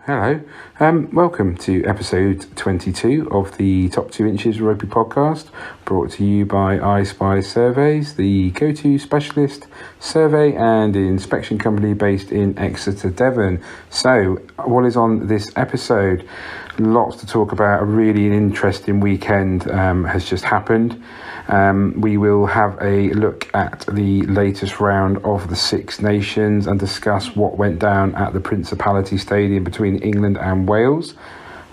Hello. Welcome to episode 22 of the Top 2 Inches Rugby podcast, brought to you by I Spy Surveys, the go-to specialist survey and inspection company based in Exeter, Devon. So, what is on this episode? Lots to talk about. A really interesting weekend has just happened. We will have a look at the latest round of the Six Nations and discuss what went down at the Principality Stadium between England and Wales.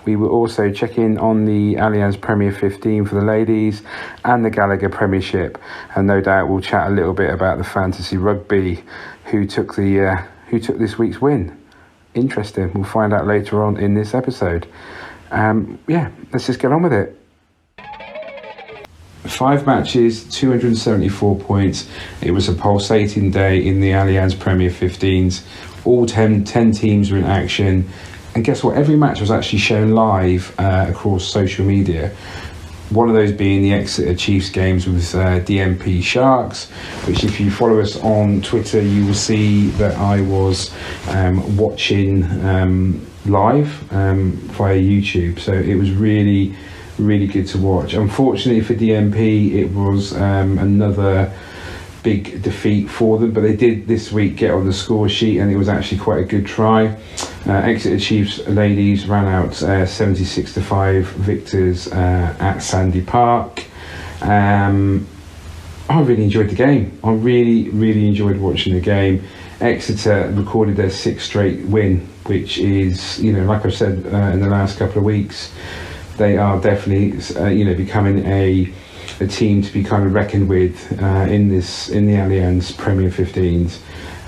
We will also check in on the Allianz Premier 15 for the ladies and the Gallagher Premiership, and no doubt we'll chat a little bit about the fantasy rugby, who took this week's win. Interesting. We'll find out later on in this episode. Let's just get on with it. 5 matches, 274 points. It was a pulsating day in the Allianz Premier 15s. All 10 teams were in action. And guess what? Every match was actually shown live across social media. One of those being the Exeter Chiefs games with DMP Sharks, which if you follow us on Twitter, you will see that I was watching live via YouTube. So it was really good to watch. Unfortunately for DMP, it was another big defeat for them, but they did this week get on the score sheet, and it was actually quite a good try. Exeter Chiefs ladies ran out 76-5 victors at Sandy Park. I really enjoyed the game. I really enjoyed watching the game. Exeter recorded their 6th straight win, which is, like I've said in the last couple of weeks, they are definitely, becoming a team to be kind of reckoned with in the Allianz Premier 15s,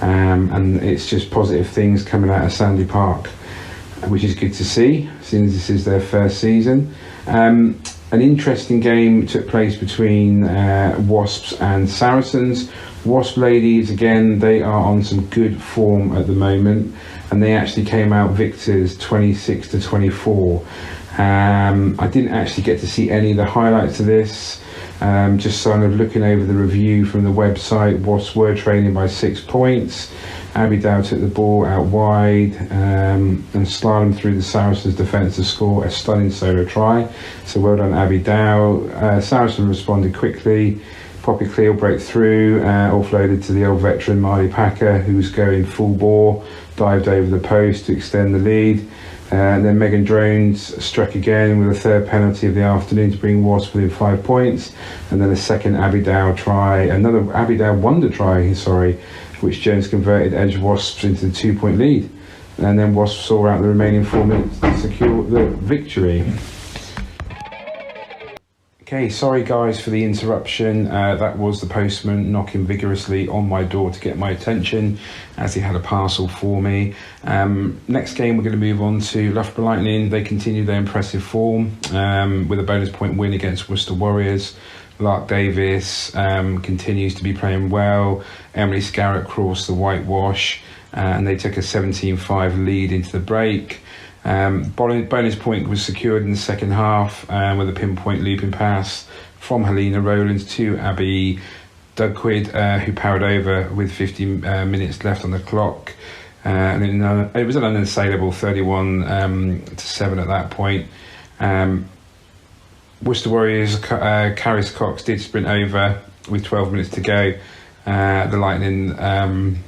and it's just positive things coming out of Sandy Park, which is good to see, since this is their first season. An interesting game took place between Wasps and Saracens. Wasp ladies, again, they are on some good form at the moment, and they actually came out victors 26-24. I didn't actually get to see any of the highlights of this. Just sort of looking over the review from the website, Wasps were trailing by 6 points. Abby Dow took the ball out wide and slalom through the Saracens' defence to score a stunning solo try. So well done, Abby Dow. Saracens responded quickly. Poppy Cleal broke through, offloaded to the old veteran Marley Packer, who was going full bore, dived over the post to extend the lead. And then Megan Drones struck again with a third penalty of the afternoon to bring Wasps within 5 points. And then a second Abby Dow try, another Abby Dow wonder try, which Jones converted edge Wasps into the 2-point lead. And then Wasps saw out the remaining 4 minutes to secure the victory. Okay, sorry guys for the interruption. That was the postman knocking vigorously on my door to get my attention, as he had a parcel for me. Next game, we're going to move on to Loughborough Lightning. They continue their impressive form with a bonus point win against Worcester Warriors. Lark Davis continues to be playing well. Emily Scarrett crossed the whitewash, and they took a 17-5 lead into the break. Bonus point was secured in the second half with a pinpoint looping pass from Helena Rowlands to Abby Dugquid, who powered over with 50 minutes left on the clock. And it was an unassailable 31-7 at that point. Worcester Warriors, Caris Cox did sprint over with 12 minutes to go. The Lightning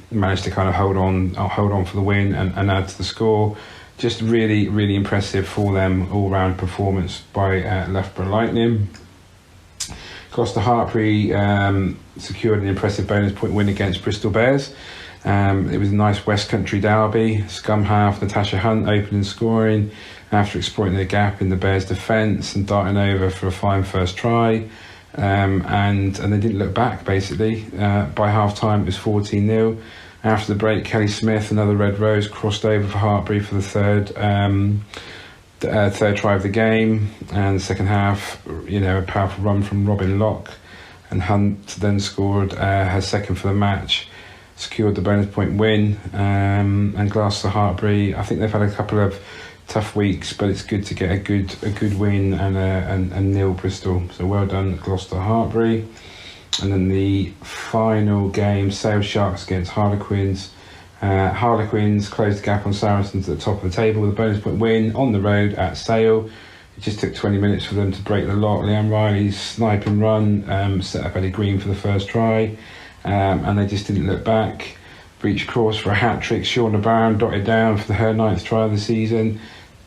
managed to kind of hold on for the win and add to the score. Just really impressive for them all-round performance by Loughborough Lightning. Gloucester Hartpury secured an impressive bonus point win against Bristol Bears. It was a nice West Country derby. Scum half Natasha Hunt opening scoring after exploiting the gap in the Bears' defence and darting over for a fine first try. And they didn't look back, basically. By half-time, it was 14-0. After the break, Kelly Smith, another Red Rose, crossed over for Hartpury for the third try of the game. And the second half, a powerful run from Robin Locke. And Hunt then scored her second for the match, secured the bonus point win. And Gloucester Hartpury, I think they've had a couple of tough weeks, but it's good to get a good win and nil Bristol. So well done, Gloucester Hartpury. And then the final game, Sale Sharks against Harlequins. Harlequins closed the gap on Saracens at the top of the table with a bonus point win on the road at Sale. It just took 20 minutes for them to break the lock. Leanne Riley's sniping run set up Ellie Green for the first try, and they just didn't look back. Breach Cross for a hat-trick. Shauna Brown dotted down for her 9th try of the season.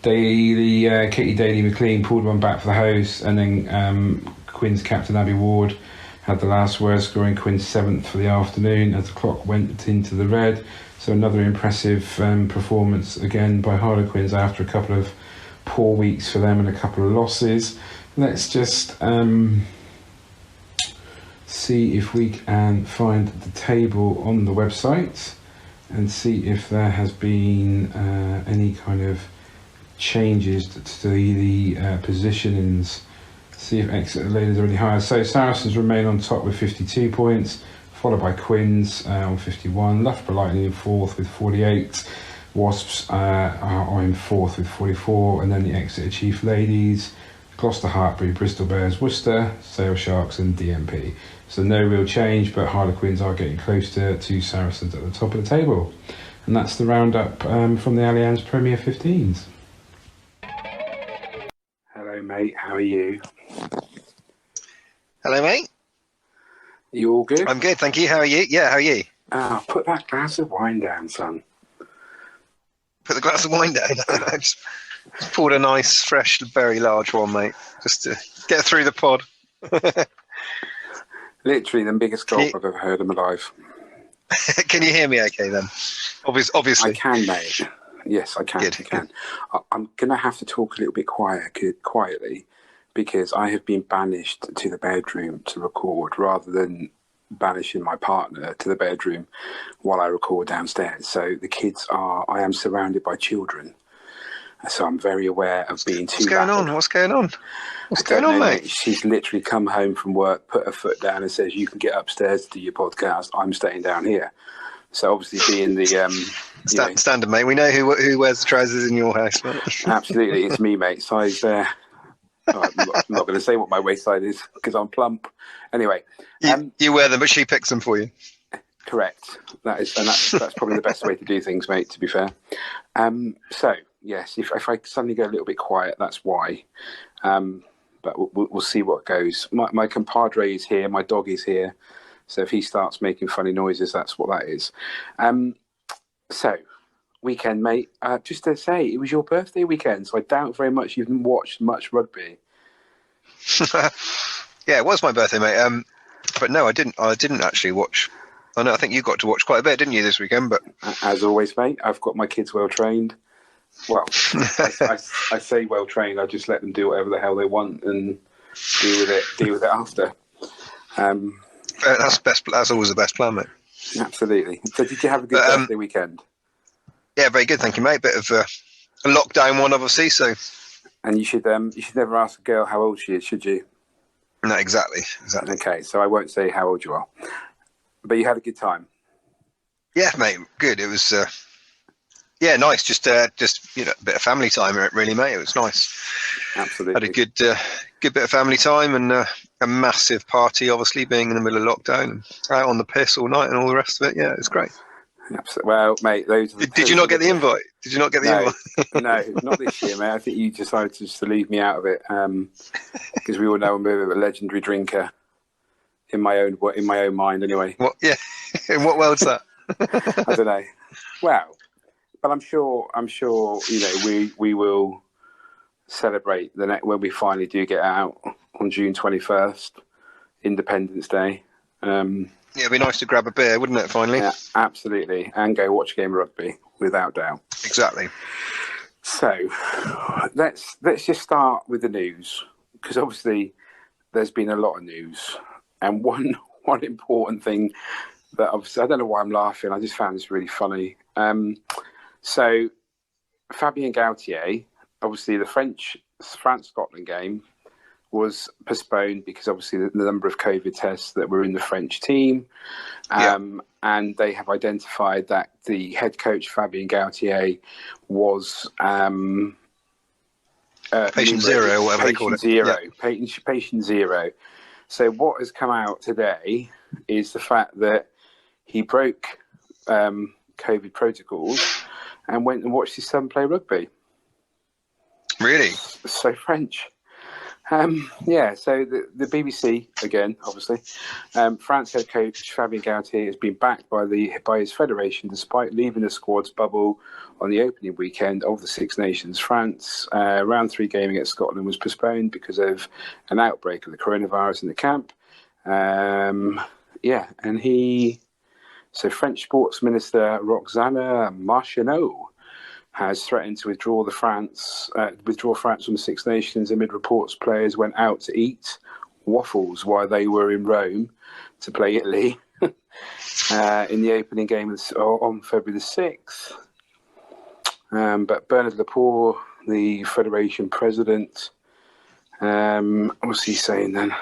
Katie Daly-McLean pulled one back for the host, and then Quins captain Abby Ward had the last word, scoring Quins 7th for the afternoon as the clock went into the red. So another impressive performance again by Harlequins after a couple of poor weeks for them and a couple of losses. Let's just see if we can find the table on the website and see if there has been any kind of changes to the positionings. See if Exeter Ladies are any higher. So Saracens remain on top with 52 points, followed by Quins on 51, Loughborough Lightning in 4th with 48, Wasps are in 4th with 44, and then the Exeter Chief Ladies, Gloucester Hartbury, Bristol Bears, Worcester, Sale Sharks and DMP. So no real change, but Harlequins are getting closer to Saracens at the top of the table. And that's the roundup from the Allianz Premier 15s. Hello mate, how are you? Hello mate. You all good? I'm good, thank you. How are you? Yeah, how are you? Put that glass of wine down, son. Put the glass of wine down. I just poured a nice, fresh, very large one, mate, just to get through the pod. Literally the biggest gulp I've ever heard in my life. Can you hear me okay then? Obviously. I can, mate. Yes, I can. Good. I can. I'm going to have to talk a little bit quietly because I have been banished to the bedroom to record rather than banishing my partner to the bedroom while I record downstairs. So the kids I am surrounded by children. So I'm very aware of being too loud. What's going on? What's going on, mate? She's literally come home from work, put her foot down and says, you can get upstairs to do your podcast. I'm staying down here. So obviously being the... standard, mate. We know who wears the trousers in your house, mate. Absolutely. It's me, mate. Size... I'm not going to say what my waist size is because I'm plump. Anyway. You wear them, but she picks them for you. Correct. That's probably the best way to do things, mate, to be fair. So, yes, if I suddenly go a little bit quiet, that's why. But we'll see what goes. My compadre is here. My dog is here. So if he starts making funny noises, that's what that is. So, weekend, mate. Just to say, it was your birthday weekend, so I doubt very much you've watched much rugby. Yeah, it was my birthday, mate. But no, I didn't actually watch. I know. I think you got to watch quite a bit, didn't you, this weekend? But as always, mate, I've got my kids well trained. Well, I say well trained. I just let them do whatever the hell they want and deal with it after. That's always the best plan, mate. Absolutely. So, did you have a good birthday weekend? Yeah, very good, thank you, mate. Bit of a lockdown one, obviously. So, and you should never ask a girl how old she is, should you? No, exactly. Okay, so I won't say how old you are, but you had a good time. Yeah, mate, good. It was, nice. Just a bit of family time, really, mate. It was nice. Absolutely. Had a good bit of family time and a massive party, obviously, being in the middle of lockdown and out on the piss all night and all the rest of it. Yeah, it was great. Well, mate, those. Did you not get the invite? Did you not get the invite? No, not this year, mate. I think you decided just to leave me out of it because we all know I'm a legendary drinker in my own mind, anyway. What? Yeah. In what world's that? I don't know. Well, but I'm sure. We will celebrate the next when we finally do get out on June 21st, Independence Day. Yeah, it'd be nice to grab a beer, wouldn't it, finally? Yeah, absolutely. And go watch a game of rugby, without doubt. Exactly. So, let's just start with the news, because obviously there's been a lot of news. And one important thing that I don't know why I'm laughing, I just found this really funny. So, Fabien Gaultier, obviously the France-Scotland game, was postponed because obviously the number of COVID tests that were in the French team. And they have identified that the head coach, Fabien Gaultier, was... patient zero, or whatever they call it. Patient zero. So what has come out today is the fact that he broke COVID protocols and went and watched his son play rugby. Really? So French. So the BBC, again, obviously, France head coach Fabien Galtier has been backed by his federation despite leaving the squad's bubble on the opening weekend of the Six Nations. France round 3 game against Scotland was postponed because of an outbreak of the coronavirus in the camp. So French Sports Minister Roxana Marcheneau has threatened to withdraw France from the Six Nations amid reports players went out to eat waffles while they were in Rome to play Italy in the opening game on February the 6th. But Bernard Laporte, the Federation president, what's he saying then?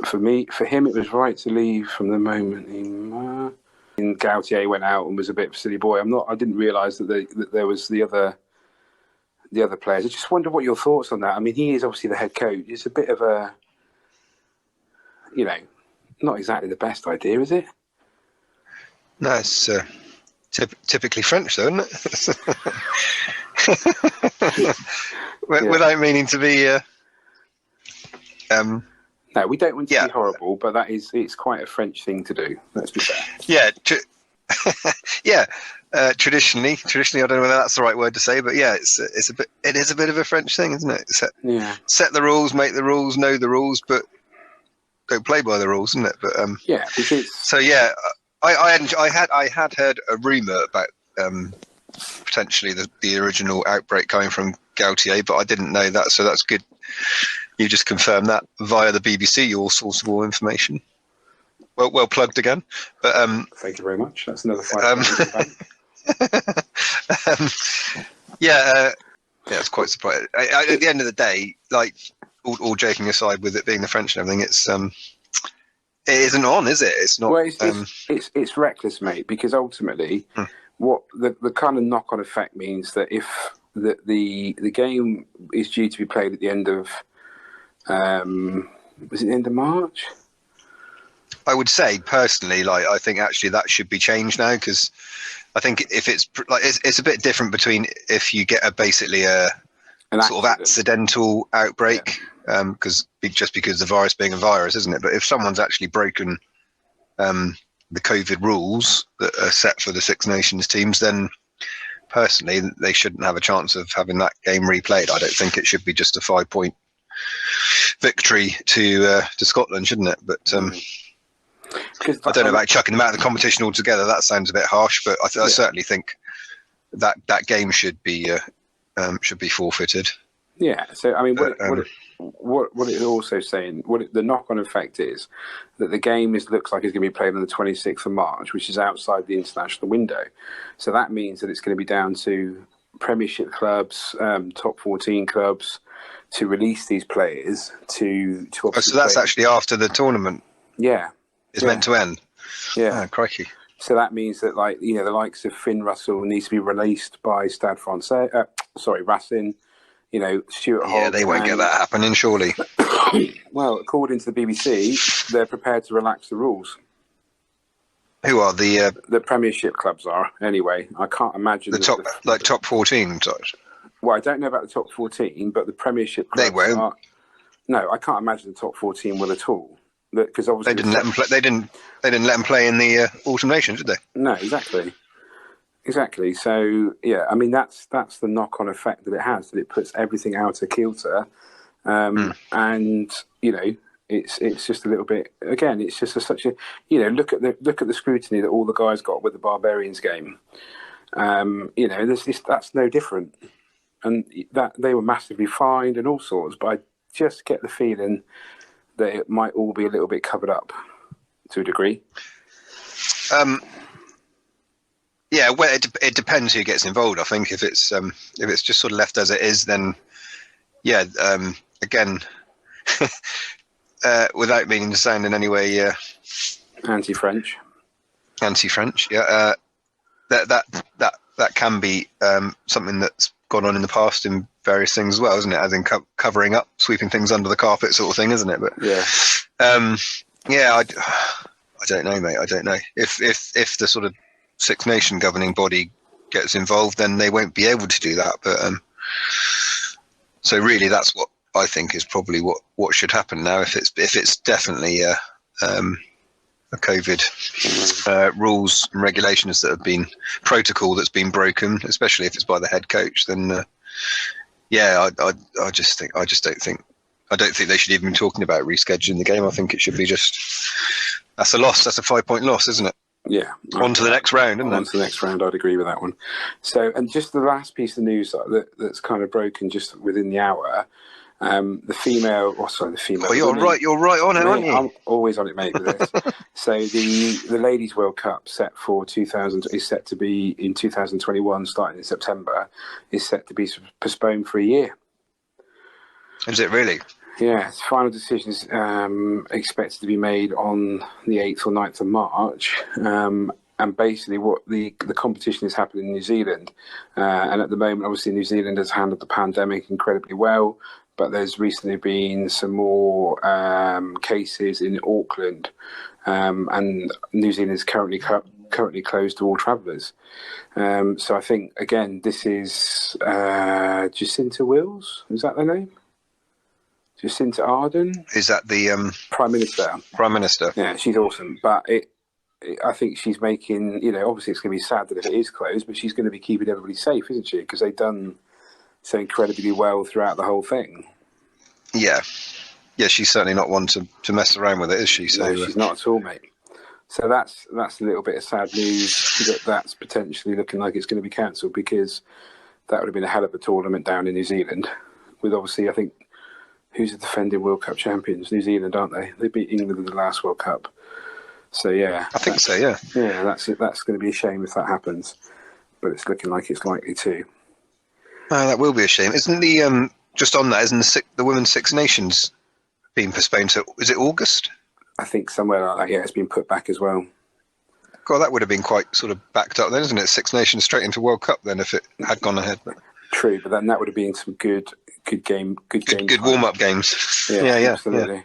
For him, it was right to leave from the moment and Gautier went out and was a bit of a silly boy. I didn't realise that there was the other players. I just wonder what your thoughts on that. I mean, he is obviously the head coach. It's a bit of a, not exactly the best idea, is it? No, it's typically French, though, isn't it? Without meaning to be. No, we don't want to be horrible, but it's quite a French thing to do. Let's be fair. Yeah, traditionally, I don't know whether that's the right word to say, but yeah, it is a bit of a French thing, isn't it? Set the rules, make the rules, know the rules, but don't play by the rules, isn't it? But I had heard a rumor about potentially the original outbreak coming from Gautier, but I didn't know that, so that's good. You just confirmed that via the BBC, your source of all information. Well plugged again. But thank you very much. That's another £5. It's quite surprising. At the end of the day, like all joking aside, with it being the French and everything, it isn't on, is it? It's not. Well, it's reckless, mate. Because ultimately, what the kind of knock-on effect means that if the game is due to be played at the end of was it the end of March? I would say personally, I think actually that should be changed now, because I think if it's it's a bit different between if you get basically a sort of accidental outbreak, because the virus being a virus, isn't it? But if someone's actually broken the COVID rules that are set for the Six Nations teams, then personally they shouldn't have a chance of having that game replayed. I don't think it should be just a 5-point victory to Scotland, shouldn't it? But I don't know about chucking them out of the competition altogether. That sounds a bit harsh, but I certainly think that game should be forfeited. Yeah. So I mean, what it's also saying, the knock-on effect is that the game looks like it's going to be played on the 26th of March, which is outside the international window. So that means that it's going to be down to Premiership clubs, top 14 clubs, to release these players to so that's actually after the tournament. Yeah. It's meant to end. Yeah. Oh, crikey. So that means that the likes of Finn Russell needs to be released by Stade Francais, Racing, Stuart Hogg. Yeah, they won't get that happening, surely. Well, according to the BBC, they're prepared to relax the rules. Who are the Premiership clubs are, anyway. I can't imagine top 14. Well, I don't know about the top 14, but the Premiership clubs they won't. No, I can't imagine the top 14 will at all. Because obviously they didn't let them play. They didn't let them play in the Autumn Nations, did they? No, exactly. So yeah, I mean that's the knock-on effect that it has. That it puts everything out of kilter, and it's just a little bit. Again, it's just such a look at the scrutiny that all the guys got with the Barbarians game. That's no different, and that they were massively fined and all sorts. But I just get the feeling that it might all be a little bit covered up to a degree. Yeah, well, it depends who gets involved. I think if it's just sort of left as it is, then again, without meaning to sound in any way anti-French, that can be something that's gone on in the past in various things as well, isn't it? As in covering up, sweeping things under the carpet, sort of thing, isn't it? But I don't know, mate. I don't know if the sort of Six Nation governing body gets involved, then they won't be able to do that. But so really, that's what I think is probably what should happen now. If it's definitely a COVID rules and regulations that have been protocol that's been broken, especially if it's by the head coach, then I don't think they should even be talking about rescheduling the game. I think it should be that's a loss. That's a 5-point loss, isn't it? Yeah. On to the next round, isn't it? On to the next round, I'd agree with that one. So, and just the last piece of news that's kind of broken just within the hour, the female. Oh, you're right on it, aren't you? I'm always on it, mate, with this. So the Ladies World Cup set for 2000 is set to be in 2021, starting in September, is set to be postponed for a year. Is it really? Yeah, its final decision is expected to be made on the 8th or 9th of March. And basically what the competition is happening in New Zealand. And at the moment, obviously, New Zealand has handled the pandemic incredibly well. But there's recently been some more cases in Auckland. And New Zealand is currently closed to all travellers. So I think, again, this is Jacinta Wills. Is that their name? Jacinta Ardern. Is that the Prime Minister? Prime Minister. Yeah, she's awesome. But I think she's making, obviously it's going to be sad that if it is closed, but she's going to be keeping everybody safe, isn't she? Because they've done so incredibly well throughout the whole thing. Yeah. Yeah, she's certainly not one to mess around with it, is she? So, no, she's not at all, mate. So that's a little bit of sad news that's potentially looking like it's going to be cancelled, because that would have been a hell of a tournament down in New Zealand. With obviously, I think, who's the defending World Cup champions? New Zealand, aren't they? They beat England in the last World Cup. So, yeah. I think so, yeah. Yeah, that's it. That's going to be a shame if that happens. But it's looking like it's likely to. Oh, that will be a shame. Isn't the, just on that, isn't the Women's Six Nations being postponed to, is it August? I think somewhere like that, yeah, it's been put back as well. God, that would have been quite sort of backed up then, isn't it? Six Nations straight into World Cup then, if it had gone ahead. True, but then that would have been some good warm-up games. Yeah, absolutely. Yeah.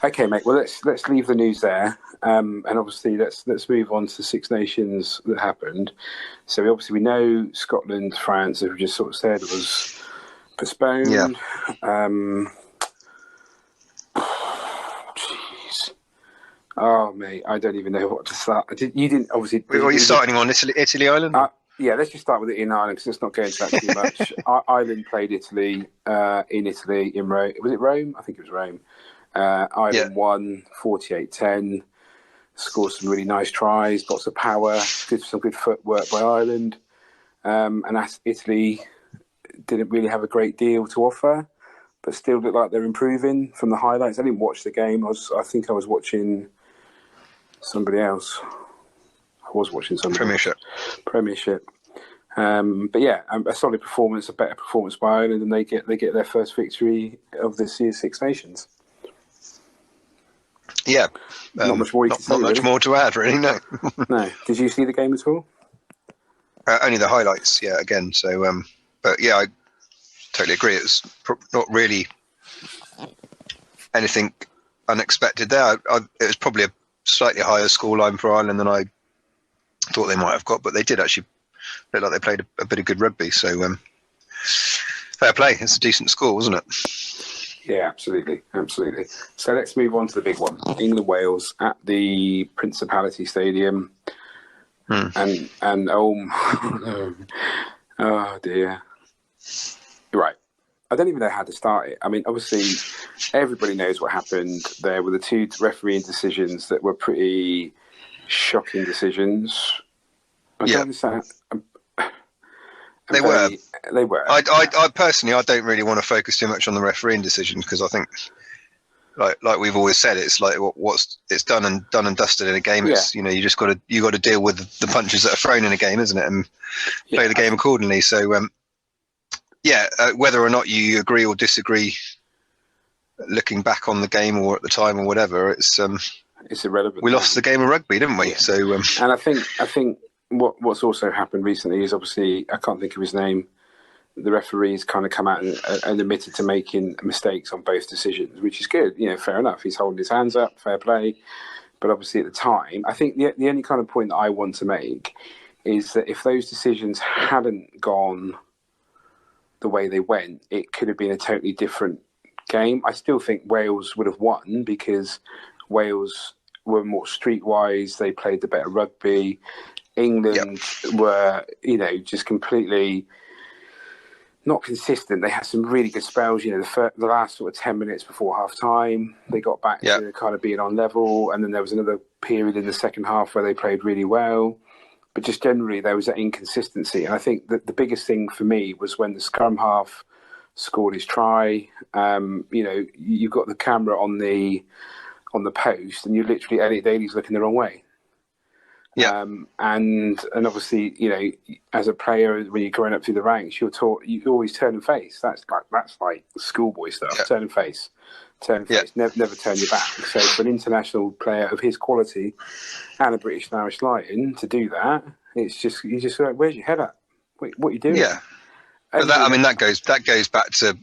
Okay, mate. Well, let's leave the news there, and obviously let's move on to the Six Nations that happened. So we know Scotland, France, as we just sort of said, was postponed. Yeah. Jeez. Oh, mate, I don't even know what to start. You didn't obviously. Were you starting on Italy, Ireland? Yeah, let's just start with it in Ireland, because let's not go into that too much. Ireland played Italy in Italy, in Rome. Was it Rome? I think it was Rome. Ireland won 48-10, scored some really nice tries, lots of power, some good footwork by Ireland. And Italy didn't really have a great deal to offer, but still looked like they're improving from the highlights. I didn't watch the game. I think I was watching somebody else. I was watching some Premiership. But yeah, a solid performance, a better performance by Ireland, and they get their first victory of this year's Six Nations. Yeah, not much more. Not much more to add, really. No. No. Did you see the game at all? Only the highlights. Yeah, again. So, but yeah, I totally agree. It was not really anything unexpected there. It was probably a slightly higher scoreline for Ireland than I thought they might have got, but they did actually look like they played a bit of good rugby. So fair play. It's a decent score, wasn't it? Yeah, absolutely. So let's move on to the big one. England-Wales at the Principality Stadium. And oh dear. Right. I don't even know how to start it. I mean, obviously, everybody knows what happened there with the two refereeing decisions that were pretty shocking decisions. They were. I personally, I don't really want to focus too much on the refereeing decisions, because I think, like we've always said, it's like it's done and dusted in a game. It's you just got to deal with the punches that are thrown in a game, isn't it, and play the game accordingly. So whether or not you agree or disagree, looking back on the game or at the time or whatever, it's irrelevant. We lost the game of rugby, didn't we? Yeah. So and I think what's also happened recently is, obviously, I can't think of his name, the referee's kind of come out and admitted to making mistakes on both decisions, which is good. Fair enough. He's holding his hands up, fair play. But obviously at the time, I think the only kind of point that I want to make is that if those decisions hadn't gone the way they went, it could have been a totally different game. I still think Wales would have won because Wales were more streetwise. They played the better rugby. England were, just completely not consistent. They had some really good spells. The last sort of 10 minutes before half time, they got back to kind of being on level. And then there was another period in the second half where they played really well. But just generally, there was that inconsistency. And I think that the biggest thing for me was when the scrum half scored his try. You've got the camera on the post, and you literally, Elliot Daly's looking the wrong way. Yeah. And obviously, as a player, when you're growing up through the ranks, you're taught you always turn and face. That's like schoolboy stuff. Yeah. Turn and face. Never turn your back. So for an international player of his quality and a British and Irish Lion to do that, it's just you just like, where's your head at? Wait, what are you doing? Yeah. But that goes back to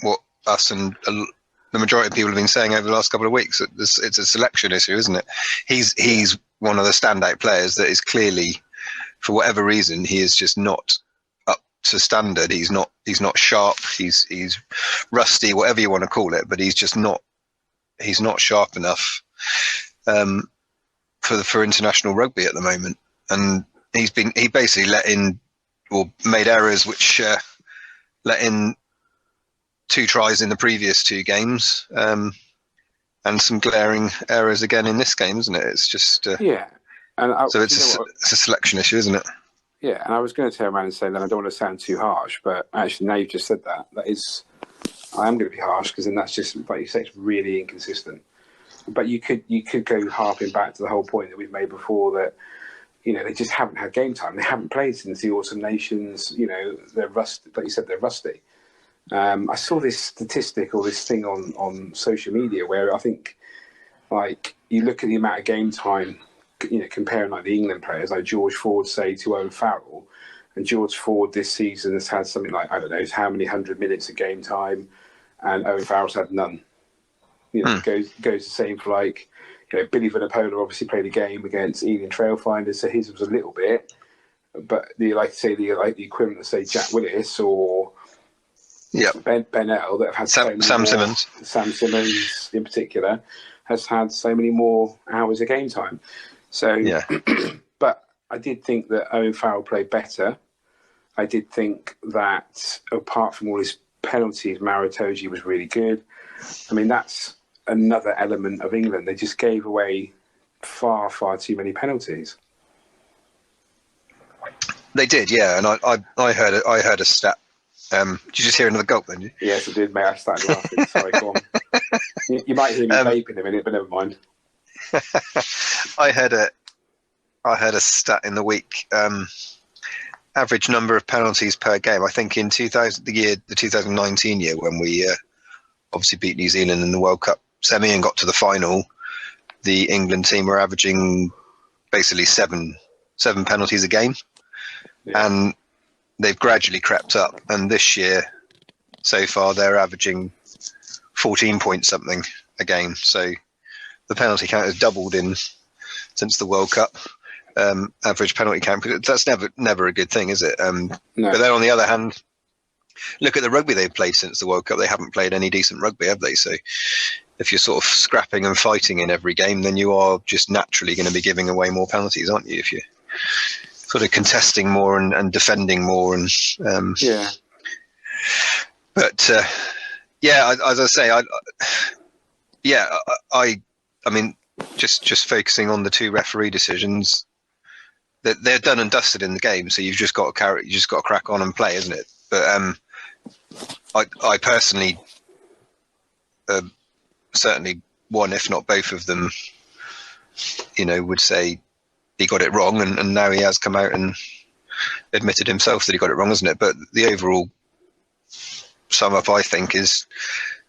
what us and the majority of people have been saying over the last couple of weeks. It's a selection issue, isn't it? He's one of the standout players that is clearly, for whatever reason, he is just not up to standard. He's not sharp. He's rusty, whatever you want to call it, but he's just not. He's not sharp enough for international rugby at the moment. And he basically let in or made errors which let in 2 tries in the previous 2 games. And some glaring errors again in this game, isn't it? It's just so it's a selection issue, isn't it? Yeah, and I was going to turn around and say that I don't want to sound too harsh, but actually now you've just said that I am going to be harsh because then that's just, like you say, it's really inconsistent. But you could go harping back to the whole point that we've made before that they just haven't had game time. They haven't played since the Autumn Nations. They're rusty, like you said, they're rusty. I saw this statistic or this thing on social media where I think, like, you look at the amount of game time, comparing like the England players, like George Ford, say, to Owen Farrell, and George Ford this season has had something like, I don't know, how many 100 minutes of game time, and Owen Farrell's had none. Goes the same for like, Billy Vanapola obviously played a game against Ealing Trailfinders, so his was a little bit, but the equivalent of say Jack Willis or Ben L that have had Sam Simmons. Sam Simmons in particular has had so many more hours of game time. So, but I did think that Owen Farrell played better. I did think that apart from all his penalties, Maritoji was really good. I mean, that's another element of England. They just gave away far, far too many penalties. They did, yeah. And I heard a stat. Did you just hear another gulp then? Yes, I did, mate. I started laughing. Sorry, go on. You might hear me vaping in a minute, but never mind. I heard a stat in the week. Average number of penalties per game. I think in the 2019 year, when we obviously beat New Zealand in the World Cup semi and got to the final, the England team were averaging basically seven penalties a game, and they've gradually crept up. And this year, so far, they're averaging 14 point something a game. So the penalty count has doubled since the World Cup. Average penalty count. That's never a good thing, is it? No. But then on the other hand, look at the rugby they've played since the World Cup. They haven't played any decent rugby, have they? So if you're sort of scrapping and fighting in every game, then you are just naturally going to be giving away more penalties, aren't you? If you're sort of contesting more and defending more, and But as I say, I mean, just focusing on the 2 referee decisions, that they're done and dusted in the game. So you've just got to crack on and play, isn't it? But I personally, certainly one, if not both of them, would say he got it wrong, and now he has come out and admitted himself that he got it wrong, isn't it? But the overall sum up, I think, is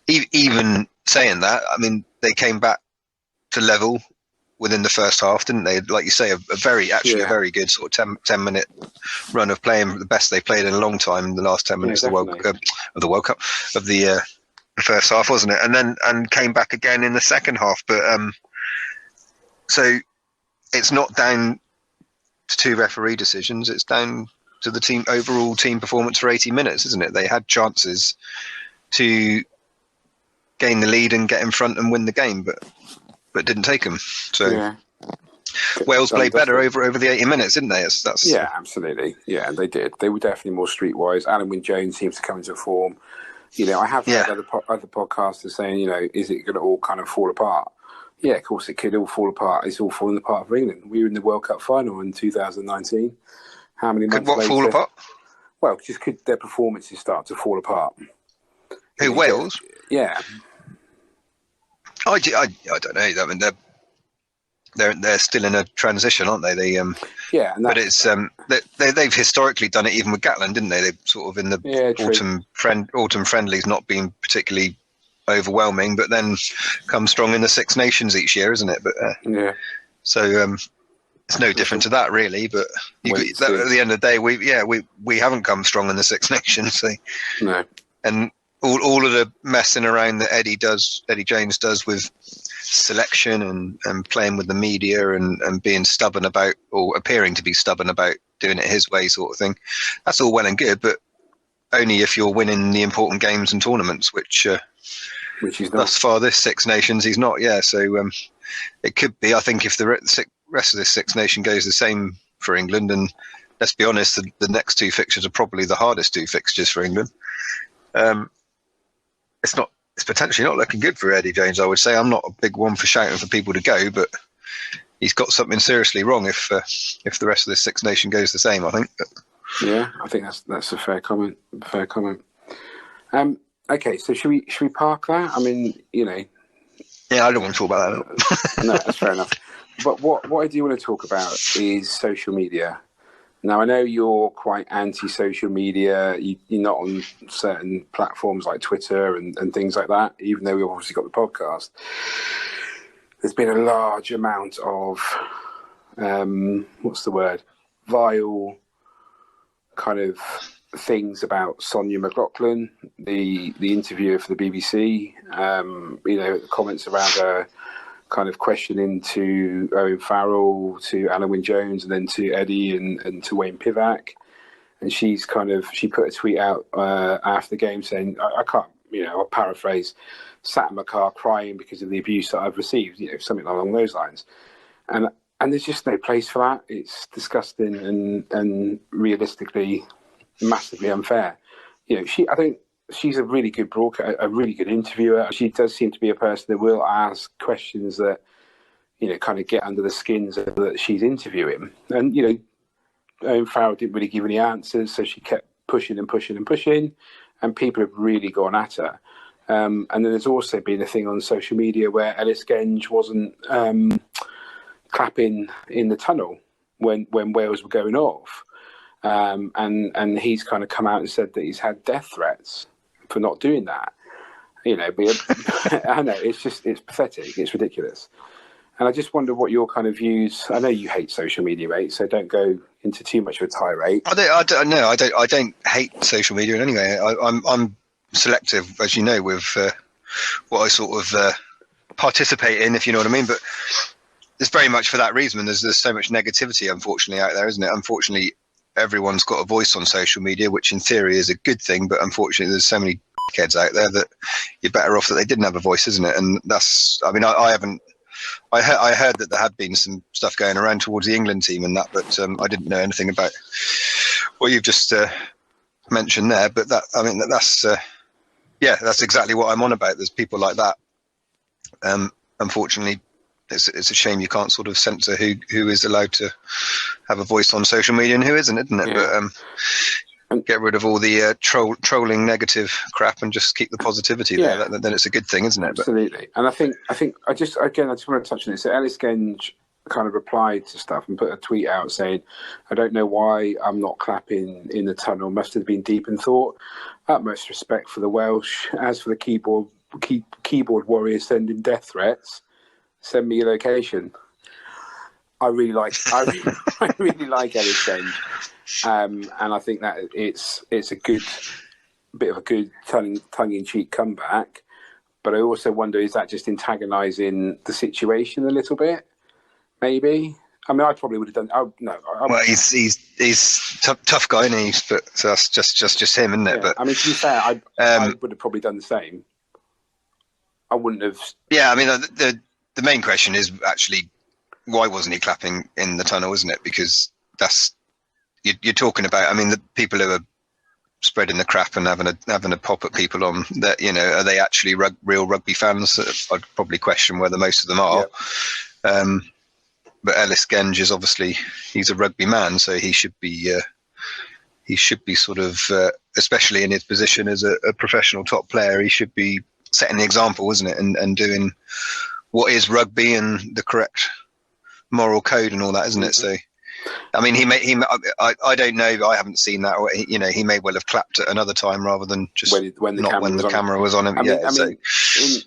even saying that, I mean, they came back to level within the first half, didn't they? Like you say, a very good sort of 10 minute run of playing, the best they played in a long time. The last 10 minutes of the World Cup of the first half, wasn't it? And came back again in the second half. But So it's not down to 2 referee decisions. It's down to the overall team performance for 80 minutes, isn't it? They had chances to gain the lead and get in front and win the game, but didn't take them. So Wales played better over the 80 minutes, didn't they? Yeah, absolutely. Yeah, they did. They were definitely more streetwise. Alan Wynne-Jones seems to come into form. I have heard other podcasters saying, is it going to all kind of fall apart? Yeah, of course it could all fall apart. It's all falling apart for England. We were in the World Cup final in 2019. How many months later? Could what fall apart? Well, just could their performances start to fall apart? Who, Wales? Yeah. I don't know. I mean, they're still in a transition, aren't they? But it's they've historically done it even with Gatland, didn't they? They sort of in the autumn friendlies not being particularly overwhelming, but then come strong in the Six Nations each year, isn't it? But so it's no different to that, really. But at the end of the day, we haven't come strong in the Six Nations. So. No, and all of the messing around that Eddie Jones does with selection and playing with the media and being stubborn about, or appearing to be stubborn about doing it his way, sort of thing. That's all well and good, but only if you're winning the important games and tournaments, which he's not. Thus far this Six Nations he's not. Yeah, so it could be. I think if the rest of this Six Nation goes the same for England, and let's be honest, the next 2 fixtures are probably the hardest 2 fixtures for England. It's potentially not looking good for Eddie Jones, I would say. I'm not a big one for shouting for people to go, but he's got something seriously wrong if the rest of this Six Nation goes the same, I think. Yeah, I think that's a fair comment. Okay, so should we park that? I mean, Yeah, I don't want to talk about that. No, that's fair enough. But what I do want to talk about is social media. Now, I know you're quite anti-social media. You're not on certain platforms like Twitter and things like that, even though we've obviously got the podcast. There's been a large amount of, vile kind of things about Sonia McLaughlin, the interviewer for the BBC, the comments around her kind of questioning to Owen Farrell, to Alan Wynne-Jones, and then to Eddie and to Wayne Pivac. And she put a tweet out after the game saying, I can't, I'll paraphrase, sat in my car crying because of the abuse that I've received, something along those lines. And there's just no place for that. It's disgusting and realistically massively unfair. I think she's a really good broadcaster, a really good interviewer. She does seem to be a person that will ask questions that, kind of get under the skins that she's interviewing. And, Owen Farrell didn't really give any answers, so she kept pushing and pushing and pushing, and people have really gone at her. And then there's also been a thing on social media where Ellis Genge wasn't clapping in the tunnel when Wales were going off. And he's kind of come out and said that he's had death threats for not doing that. But I know it's pathetic. It's ridiculous. And I just wonder what your kind of views. I know you hate social media, mate, so don't go into too much of a tirade. I don't hate social media in any way. I'm selective, as you know, with what I sort of participate in, if you know what I mean. But it's very much for that reason. There's so much negativity, unfortunately, out there, isn't it? Unfortunately, everyone's got a voice on social media, which in theory is a good thing, but unfortunately there's so many kids out there that you're better off that they didn't have a voice, isn't it? And that's, I mean, I heard that there had been some stuff going around towards the England team and that, but I didn't know anything about what you've just mentioned there. But that, I mean, that's exactly what I'm on about. There's people like that. Unfortunately, it's a shame you can't sort of censor who is allowed to have a voice on social media and who isn't it? Yeah. But get rid of all the trolling negative crap and just keep the positivity there. Then it's a good thing, isn't it? Absolutely. And I think I just want to touch on this. So Ellis Genge kind of replied to stuff and put a tweet out saying, "I don't know why I'm not clapping in the tunnel. Must have been deep in thought. Utmost respect for the Welsh. As for the keyboard warriors sending death threats, send me your location." I really like Ellis Genge, and I think that it's a good bit of a good tongue-in-cheek comeback. But I also wonder, is that just antagonising the situation a little bit? maybe. I mean, I probably would have done. Well, he's tough guy, and so that's just him, isn't it? Yeah. But I mean, to be fair, I would have probably done the same. I wouldn't have. Yeah, I mean, the main question is actually why wasn't he clapping in the tunnel, isn't it? Because that's you're talking about. I mean, the people who are spreading the crap and having a pop at people on that, are they actually real rugby fans? I'd probably question whether most of them are. Yeah. But Ellis Genge is obviously, he's a rugby man, so he should be sort of, especially in his position as a professional top player, he should be setting the example, isn't it? And doing what is rugby and the correct moral code and all that, isn't it? So, I mean, I don't know, I haven't seen that, or he may well have clapped at another time rather than just when the camera was on him.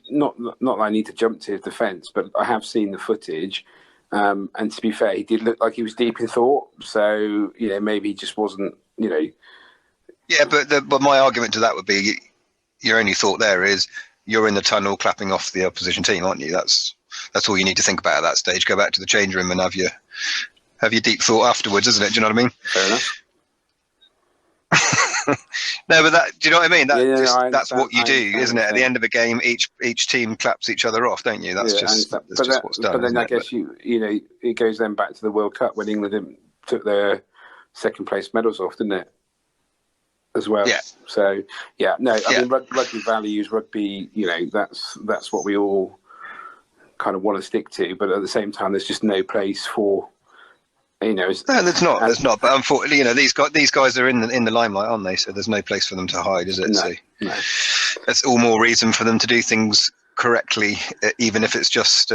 Not that I need to jump to his defence, but I have seen the footage. And to be fair, he did look like he was deep in thought. So, maybe he just wasn't, Yeah, but my argument to that would be your only thought there is you're in the tunnel clapping off the opposition team, aren't you? That's all you need to think about at that stage. Go back to the change room and have your deep thought afterwards, isn't it? Do you know what I mean? Fair enough. No, but do you know what I mean? That's what you do, isn't it? At the end of a game, each team claps each other off, don't you? That's just what's done. But then I guess it goes then back to the World Cup when England took their second place medals off, didn't it? As well. Yeah. So I mean, rugby values, rugby. That's what we all kind of want to stick to. But at the same time, there's just no place for. No, there's not. But unfortunately, these guys are in the limelight, aren't they? So there's no place for them to hide, is it? No. That's all more reason for them to do things correctly, even if it's just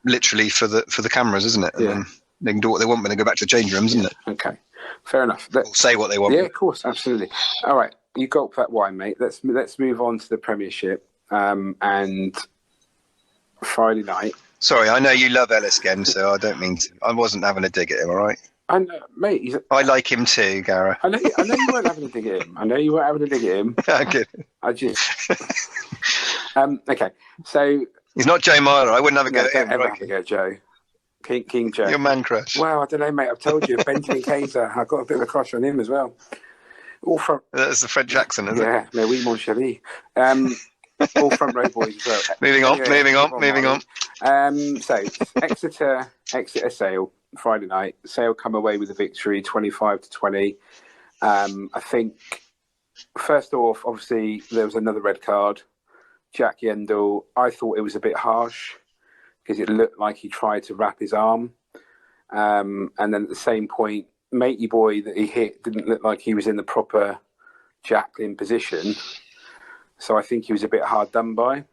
literally for the cameras, isn't it? And then they can do what they want when they go back to the change rooms, isn't it? Okay, fair enough. Say what they want. Yeah, of course, absolutely. All right, you gulp that wine, mate. Let's move on to the Premiership and Friday night. Sorry, I know you love Ellis Genge, so I don't mean to. I wasn't having a dig at him, all right? I know, mate. I like him too, Gareth. I know you weren't having a dig at him. Good. I just. Okay, so he's not Joe Myler. I wouldn't have a go at him. Ever have a go at Joe. King Joe. Your man crush. Well, I don't know, mate. I've told you, Benjamin Kaiser. I've got a bit of a crush on him as well. All from. That's the French accent, isn't it? Yeah, no, oui, mon chéri. All front row boys as well. Moving on. So Exeter Sale Friday night. Sale come away with a victory, 25-20. I think first off, obviously there was another red card. Jack Yendall. I thought it was a bit harsh because it looked like he tried to wrap his arm, and then at the same point, Matey boy that he hit didn't look like he was in the proper Jacklin position. So I think he was a bit hard done by.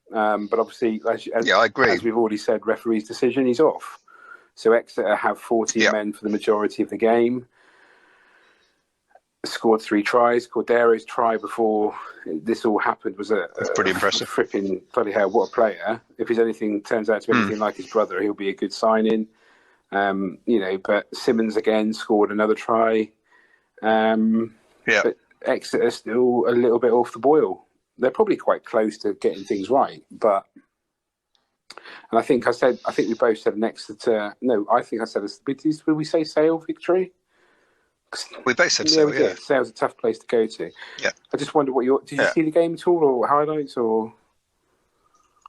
But obviously, I agree. As we've already said, referee's decision, he's off. So Exeter have 14 men for the majority of the game. Scored 3 tries. Cordero's try before this all happened was pretty impressive. Fripping bloody hell, what a player. If he's turns out to be anything like his brother, he'll be a good signing. But Simmons again scored another try. But Exeter still a little bit off the boil. They're probably quite close to getting things right, and I think we both said an Exeter. No, I think I said did we say Sale victory? We both said Sale. Yeah, Sale's a tough place to go to. Yeah, I just wonder did you see the game at all, or highlights, or?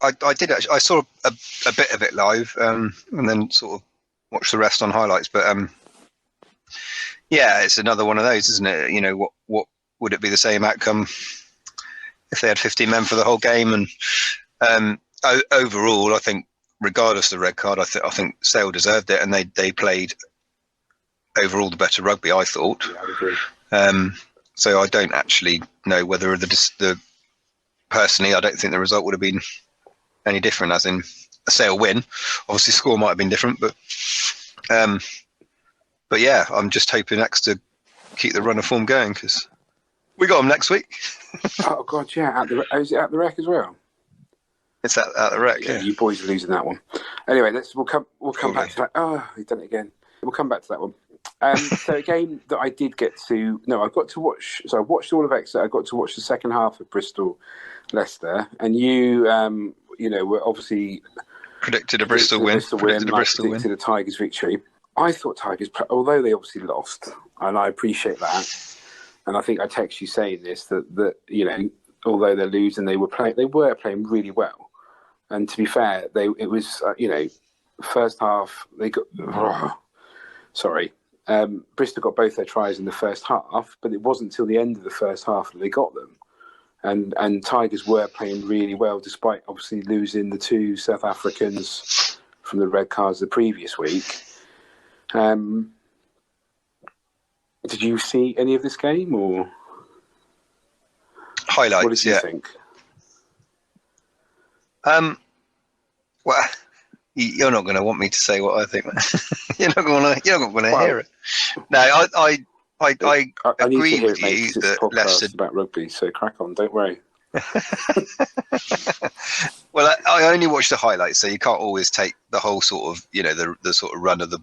I did actually. I saw a bit of it live, and then sort of watched the rest on highlights. But it's another one of those, isn't it? What would it be the same outcome if they had 15 men for the whole game? And overall, I think, regardless of the red card, I think Sale deserved it, and they played overall the better rugby, I thought. Yeah, I agree. So I don't actually know whether personally, I don't think the result would have been any different, as in a Sale win. Obviously, score might have been different, but yeah, I'm just hoping Exeter keep the run of form going because we got them next week. Oh God, yeah! Is it at the Rec as well? It's at the Rec. Yeah, you boys are losing that one. Anyway, we'll come back to that. Oh, we've done it again. We'll come back to that one. So a game that I did get to. No, I got to watch. So I watched all of Exeter. I got to watch the second half of Bristol Leicester, and you were obviously predicted a Bristol win. Predicted a Tigers victory. I thought Tigers, although they obviously lost, and I appreciate that, and I think I text you saying this, that you know, although they're losing, they were playing really well. And to be fair, it was you know, first half they got Bristol got both their tries in the first half, but it wasn't until the end of the first half that they got them. And Tigers were playing really well, despite obviously losing the 2 South Africans from the red cards the previous week. Did you see any of this game or highlights? What did you think? Well, you're not going to want me to say what I think. You're not going to hear it. No, I agree with you that Leicester about rugby. So crack on, don't worry. Well, I only watched the highlights, so you can't always take the whole sort of, you know, the sort of run of the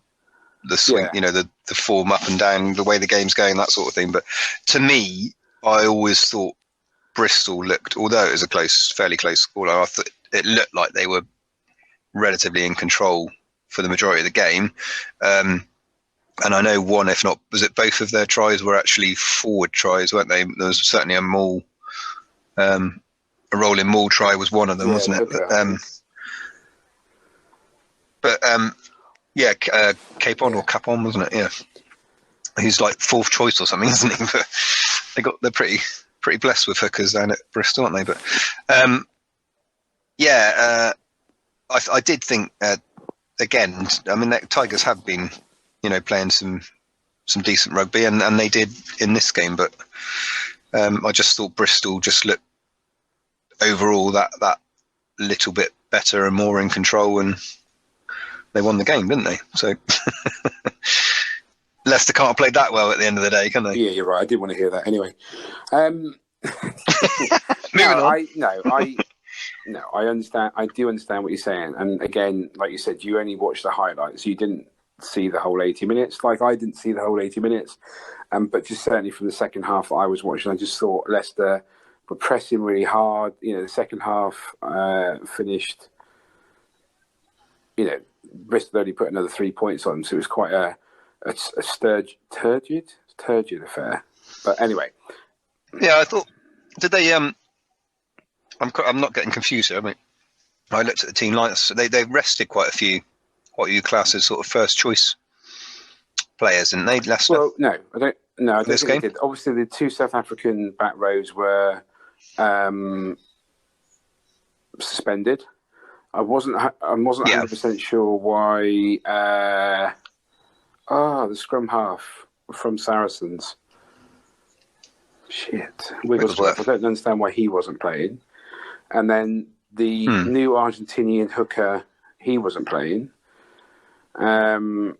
swing, you know, the form up and down, the way the game's going, that sort of thing. But to me, I always thought Bristol looked, although it was a fairly close score, I thought it looked like they were relatively in control for the majority of the game. And I know one, if not, was it both of their tries were actually forward tries, weren't they? There was certainly a rolling maul try was one of them, wasn't it? Capon or Capon, wasn't it? Yeah, he's like 4th choice or something, isn't he? But they're pretty blessed with hookers down at Bristol, aren't they? But I did think again. I mean, the Tigers have been, you know, playing some decent rugby, and they did in this game. But I just thought Bristol just looked overall that little bit better and more in control, and they won the game, didn't they? So Leicester can't have played that well at the end of the day, can they? Yeah, you're right. I didn't want to hear that anyway. Moving on. I understand. I do understand what you're saying. And again, like you said, you only watched the highlights. You didn't see the whole 80 minutes. Like I didn't see the whole 80 minutes. But just certainly from the second half I was watching, I just thought Leicester were pressing really hard. You know, the second half finished, you know, Bristol only put another 3 points on, so it was quite a turgid affair. But anyway. Yeah, I thought, did they, I'm not getting confused here. I mean, I looked at the team lineup, so they rested quite a few, what you class as sort of first choice players, didn't they, Leicester? Well, no, I don't think they did. Obviously, the 2 South African back rows were suspended. I wasn't 100% sure why. The scrum half from Saracens. Shit, Wigglesworth. I don't understand why he wasn't playing. And then the new Argentinian hooker, he wasn't playing. And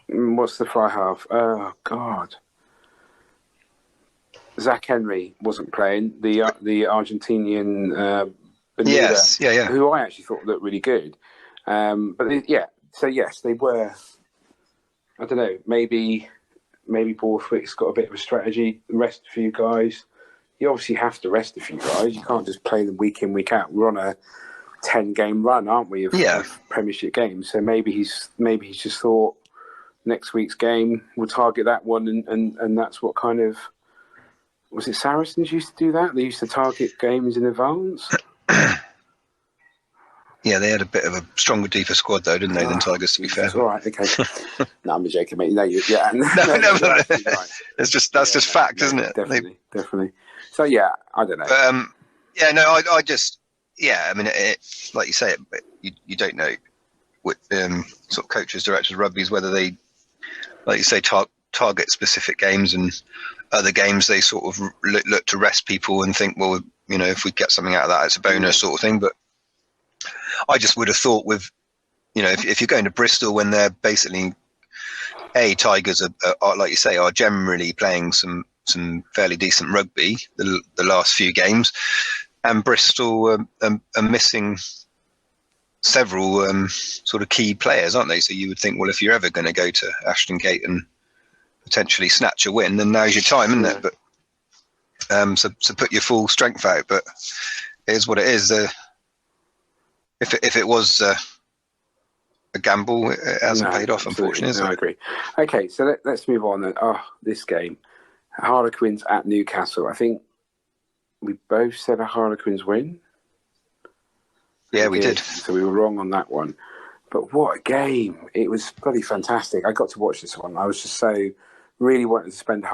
what's the fly half? Oh God, Zach Henry wasn't playing. The Argentinian. Benita, yes, who I actually thought looked really good. So yes, they were. I don't know. Maybe Borthwick's got a bit of a strategy. Rest a few guys. You obviously have to rest a few guys. You can't just play them week in, week out. We're on a 10-game run, aren't we? Of Premiership games. So maybe he's just thought next week's game we'll target that one, and that's what kind of. Was it Saracens used to do that? They used to target games in advance. Yeah, they had a bit of a stronger, deeper squad, though, didn't they, than Tigers, to be fair? All right, okay. No, I'm joking, mate. No, no. That's just fact, isn't it? Definitely. So, yeah, I don't know. I just, I mean, like you say, you don't know with sort of coaches, directors of rugby, whether they, like you say, target specific games, and other games they sort of look to rest people and think, well, you know, if we get something out of that, it's a bonus sort of thing. But I just would have thought with, you know, if you're going to Bristol when they're basically, Tigers are like you say, are generally playing some fairly decent rugby the last few games, and Bristol are missing several sort of key players, aren't they? So you would think, well, if you're ever going to go to Ashton Gate and potentially snatch a win, then now's your time, isn't it? But so put your full strength out. But it is what it is. if it was a gamble, it hasn't paid off, unfortunately. No, I agree. Okay, so let's move on then. Oh, this game, Harlequins at Newcastle. I think we both said a Harlequins win. Yeah, we did. So we were wrong on that one. But what a game! It was bloody fantastic. I got to watch this one. I was just so really wanted to spend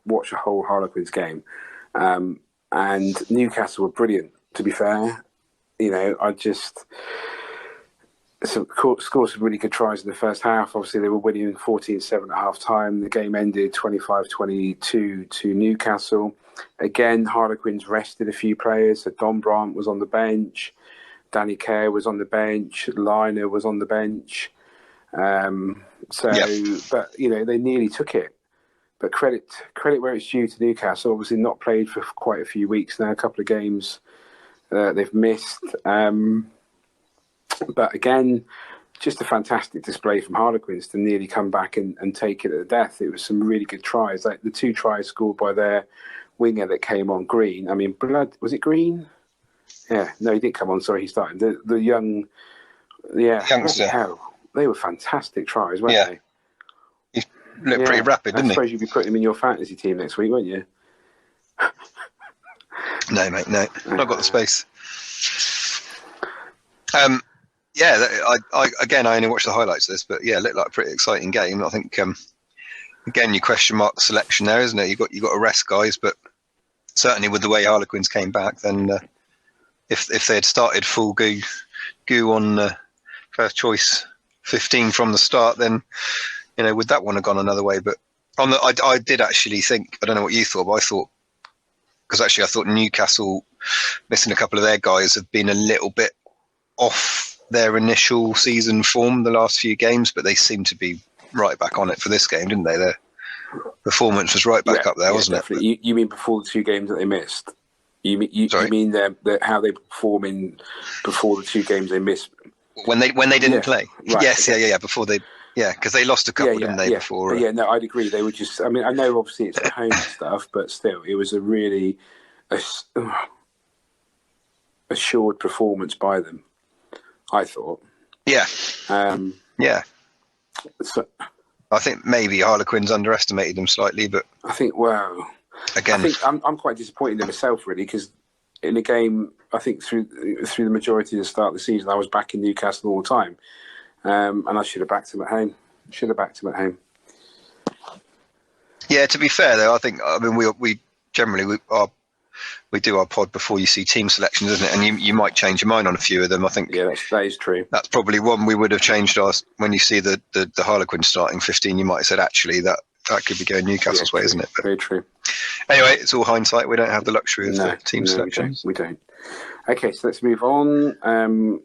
watch a whole Harlequins game. And Newcastle were brilliant. To be fair, I just scored some really good tries in the first half. Obviously, they were winning 14-7 at half time. The game ended 25-22 to Newcastle. Again, Harlequins rested a few players. So Don Brandt was on the bench. Danny Kerr was on the bench. Liner was on the bench. But they nearly took it. But credit where it's due to Newcastle. Obviously, not played for quite a few weeks now. A couple of games they've missed. But again, just a fantastic display from Harlequins to nearly come back and take it at the death. It was some really good tries. Like the 2 tries scored by their winger that came on, Green. I mean, was it Green? Yeah, no, he didn't come on. Sorry, he started. The young, youngster. Hell, they were fantastic tries, weren't they? He looked pretty rapid, didn't he? I suppose you'd be putting him in your fantasy team next week, wouldn't you? No, mate, no. Not got the space. I only watched the highlights of this, but yeah, it looked like a pretty exciting game. I think again, you question mark the selection there, isn't it? You got to rest guys, but certainly with the way Harlequins came back, then if they had started full goo on first choice 15 from the start, then would that one have gone another way? But I did actually think, I don't know what you thought, but I thought Newcastle missing a couple of their guys have been a little bit off their initial season form the last few games, but they seem to be right back on it for this game, didn't they? Their performance was right back up there, wasn't definitely. it? You mean before the 2 games that they missed? You mean how they perform before the 2 games they missed? When they didn't play? Right, yes, okay. yeah, before they... Yeah, because they lost a couple, didn't they, before? Yeah, no, I'd agree. They were just... I mean, I know obviously it's at home and stuff, but still, it was a really assured performance by them, I thought. Yeah. Yeah. So, I think maybe Harlequins underestimated them slightly, but... I think, again... I think I'm quite disappointed in myself, really, because in the game, I think through the majority of the start of the season, I was backing Newcastle all the time. And I should have backed him at home. Yeah, to be fair though, we generally we do our pod before you see team selections, isn't it? And you might change your mind on a few of them. I think. Yeah, that is true. That's probably one we would have changed when you see the Harlequins starting 15. You might have said actually that could be going Newcastle's way, isn't it? But very true. Anyway, it's all hindsight. We don't have the luxury of the team selections. We don't. Okay, so let's move on.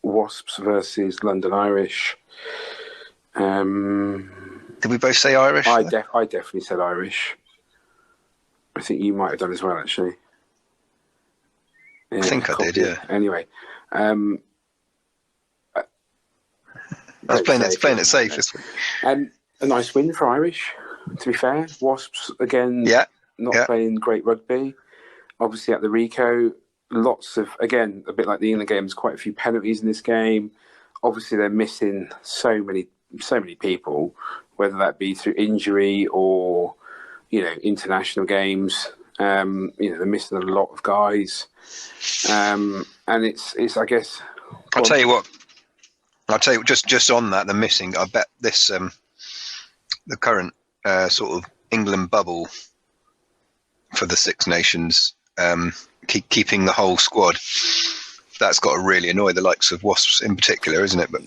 Wasps versus London Irish. Did we both say Irish? I definitely said Irish. I think you might have done as well, actually. Yeah, I think I did, yeah. Anyway. I was playing it safe this week. A nice win for Irish, to be fair. Wasps, again, not playing great rugby. Obviously at the Rico, lots of, again, a bit like the England games, quite a few penalties in this game. Obviously they're missing so many people, whether that be through injury or, international games. They're missing a lot of guys. And it's I guess... I'll tell you what, just on that, the missing, I bet this, the current sort of England bubble for the Six Nations, keeping the whole squad, that's got to really annoy the likes of Wasps in particular, isn't it? But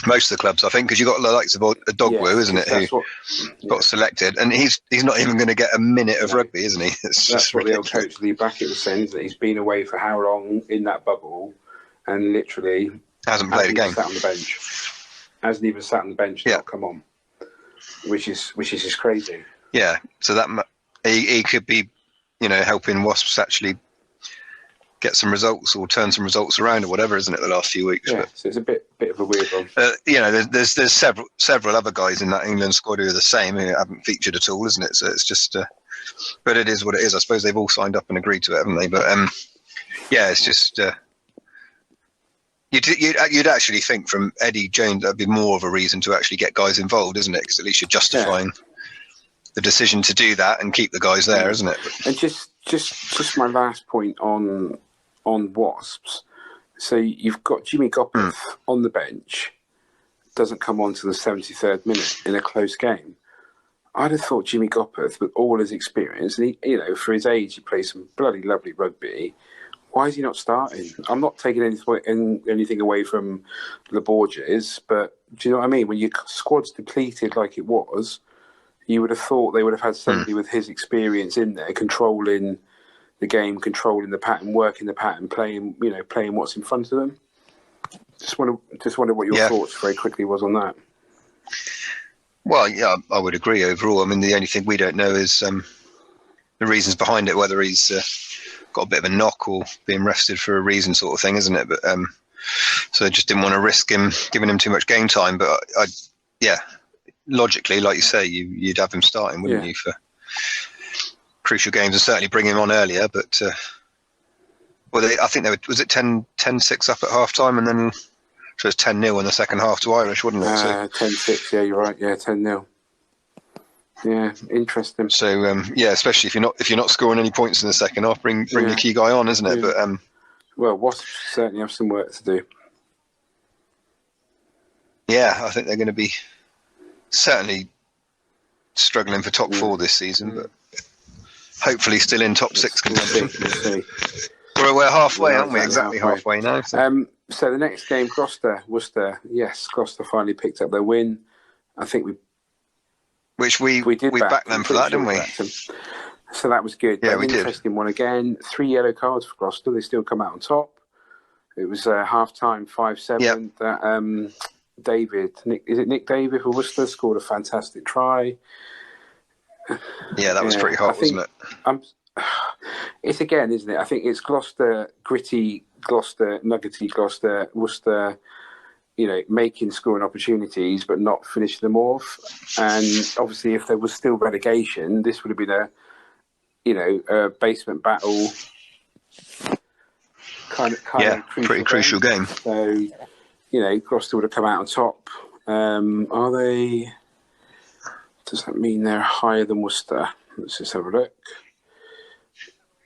most of the clubs, I think, because you've got the likes of Adogwu, isn't it, who got selected, and he's not even going to get a minute of rugby, isn't he? That's what the old coach Lee Brackett was saying, isn't it? He's been away for how long in that bubble, and literally hasn't played a game. Sat on the bench. Hasn't even sat on the bench. Yeah, come on, which is just crazy. Yeah, so that he could be, helping Wasps actually get some results or turn some results around or whatever, isn't it? The last few weeks. Yeah, so it's a bit of a weird one. There's several other guys in that England squad who are the same, who haven't featured at all, isn't it? So it's just, but it is what it is. I suppose they've all signed up and agreed to it, haven't they? But it's just You'd actually think from Eddie Jones that'd be more of a reason to actually get guys involved, isn't it? Because at least you're justifying the decision to do that and keep the guys there, isn't it? And just my last point on Wasps. So you've got Jimmy Gopperth on the bench, doesn't come on to the 73rd minute in a close game. I'd have thought Jimmy Gopperth, with all his experience, and he, for his age, he plays some bloody lovely rugby. Why is he not starting? I'm not taking anything away from the Borges, but do you know what I mean? When your squad's depleted like it was, you would have thought they would have had somebody with his experience in there, controlling the game, controlling the pattern, working the pattern, playing what's in front of them. Just wonder what your thoughts very quickly was on that. Well, yeah, I would agree overall. I mean, the only thing we don't know is the reasons behind it, whether he's got a bit of a knock or being rested for a reason, sort of thing, isn't it? But so I just didn't want to risk giving him too much game time. But logically, like you say, you'd have him starting, wouldn't you, for crucial games, and certainly bring him on earlier. But I think was it 10-6 up at half time, and then so it was 10-0 in the second half to Irish, wasn't it? 10-6, yeah, you're right. Yeah, 10-0. Yeah, interesting. So especially if you're not scoring any points in the second half, bring your key guy on, isn't it? Yeah. But well, Wasps certainly have some work to do. Yeah, I think they're going to be certainly struggling for top 4 this season, but hopefully still in top 6 contention. We're halfway, aren't we? Exactly halfway now. So the next game, Worcester. Yes, Gloucester finally picked up their win. I think we backed them for that, didn't we? So that was good. Yeah, we did. Interesting one again. 3 yellow cards for Gloucester. They still come out on top. It was half time 5-7. Yep. That Nick David for Worcester scored a fantastic try. Yeah, that was pretty hot, wasn't it? It's again, isn't it? I think it's Gloucester, gritty Gloucester, nuggety Gloucester, Worcester, making scoring opportunities but not finishing them off. And obviously, if there was still relegation, this would have been a basement battle. Kind of pretty crucial game. So, Gloucester would have come out on top. Are they? Does that mean they're higher than Worcester? Let's just have a look.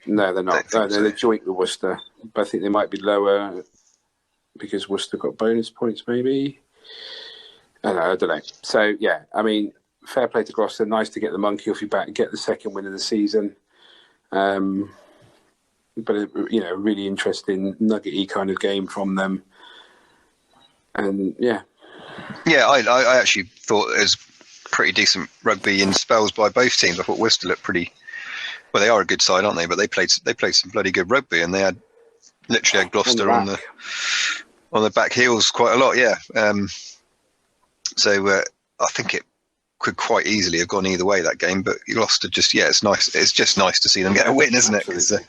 No, they're not. They're joint with Worcester, but I think they might be lower because Worcester got bonus points, maybe. I don't know. So, yeah, I mean, fair play to Gloucester. Nice to get the monkey off your back and get the second win of the season. But, really interesting, nuggety kind of game from them. And, yeah. Yeah, I actually thought it was pretty decent rugby in spells by both teams. I thought Worcester looked pretty... Well, they are a good side, aren't they? But they played some bloody good rugby, and they had Gloucester on the back heels quite a lot. Yeah. So I think it could quite easily have gone either way, that game. But Gloucester it's nice. It's just nice to see them get a win, isn't it? Because they've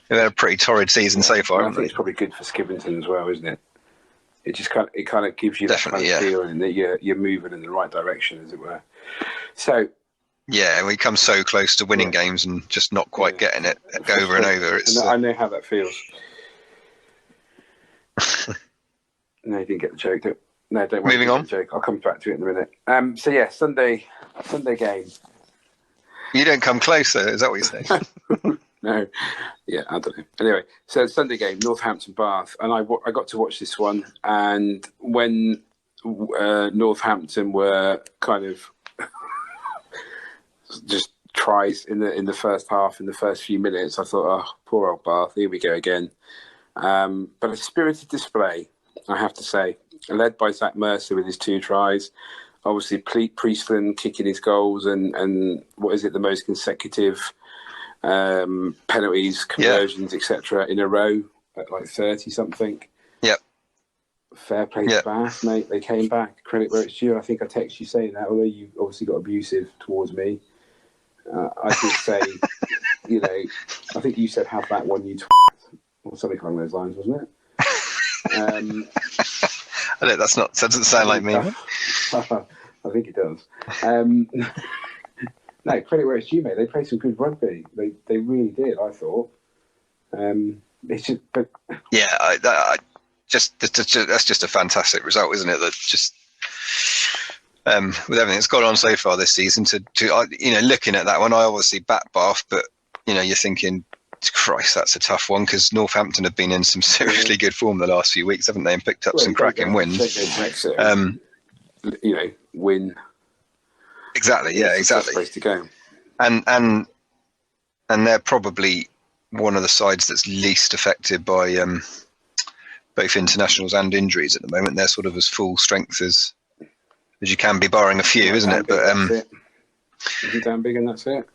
had a pretty torrid season so far. I think it's probably good for Skivington as well, isn't it? It just kind of gives you that kind of feeling that you're moving in the right direction, as it were. So. Yeah, and we come so close to winning games and just not quite getting it over and over. I know how that feels. No, you didn't get the joke. No, don't worry. Moving on. The joke. I'll come back to it in a minute. So yeah, Sunday game. You don't come close, though. Is that what you're saying? No. Yeah, I don't know. Anyway, so Sunday game, Northampton Bath, and I got to watch this one. And when Northampton were kind of just tries in the first half, in the first few minutes, I thought, oh, poor old Bath, here we go again. But a spirited display, I have to say, led by Zach Mercer with his 2 tries. Obviously, Priestland kicking his goals and what is it, the most consecutive penalties, conversions, etc. in a row at like 30-something. Yep. Fair play to Bath, mate. They came back. Credit where it's due. I think I texted you saying that, although you obviously got abusive towards me. I did say, I think you said, have that one, you or something along those lines, wasn't it? I don't, that doesn't sound like me. I think it does. No, credit where it's due, mate. They played some good rugby. They really did, I thought. It's just, but yeah, that's just a fantastic result, isn't it? That just with everything that's gone on so far this season, to looking at that one, I obviously back Bath, but you're thinking, Christ, that's a tough one, because Northampton have been in some seriously good form the last few weeks, haven't they? And picked up some cracking wins. Win. Exactly. Yeah, exactly. Place to go. And they're probably one of the sides that's least affected by both internationals and injuries at the moment. They're sort of as full strength as you can be, barring a few, isn't it? But Dan Big, and that's it.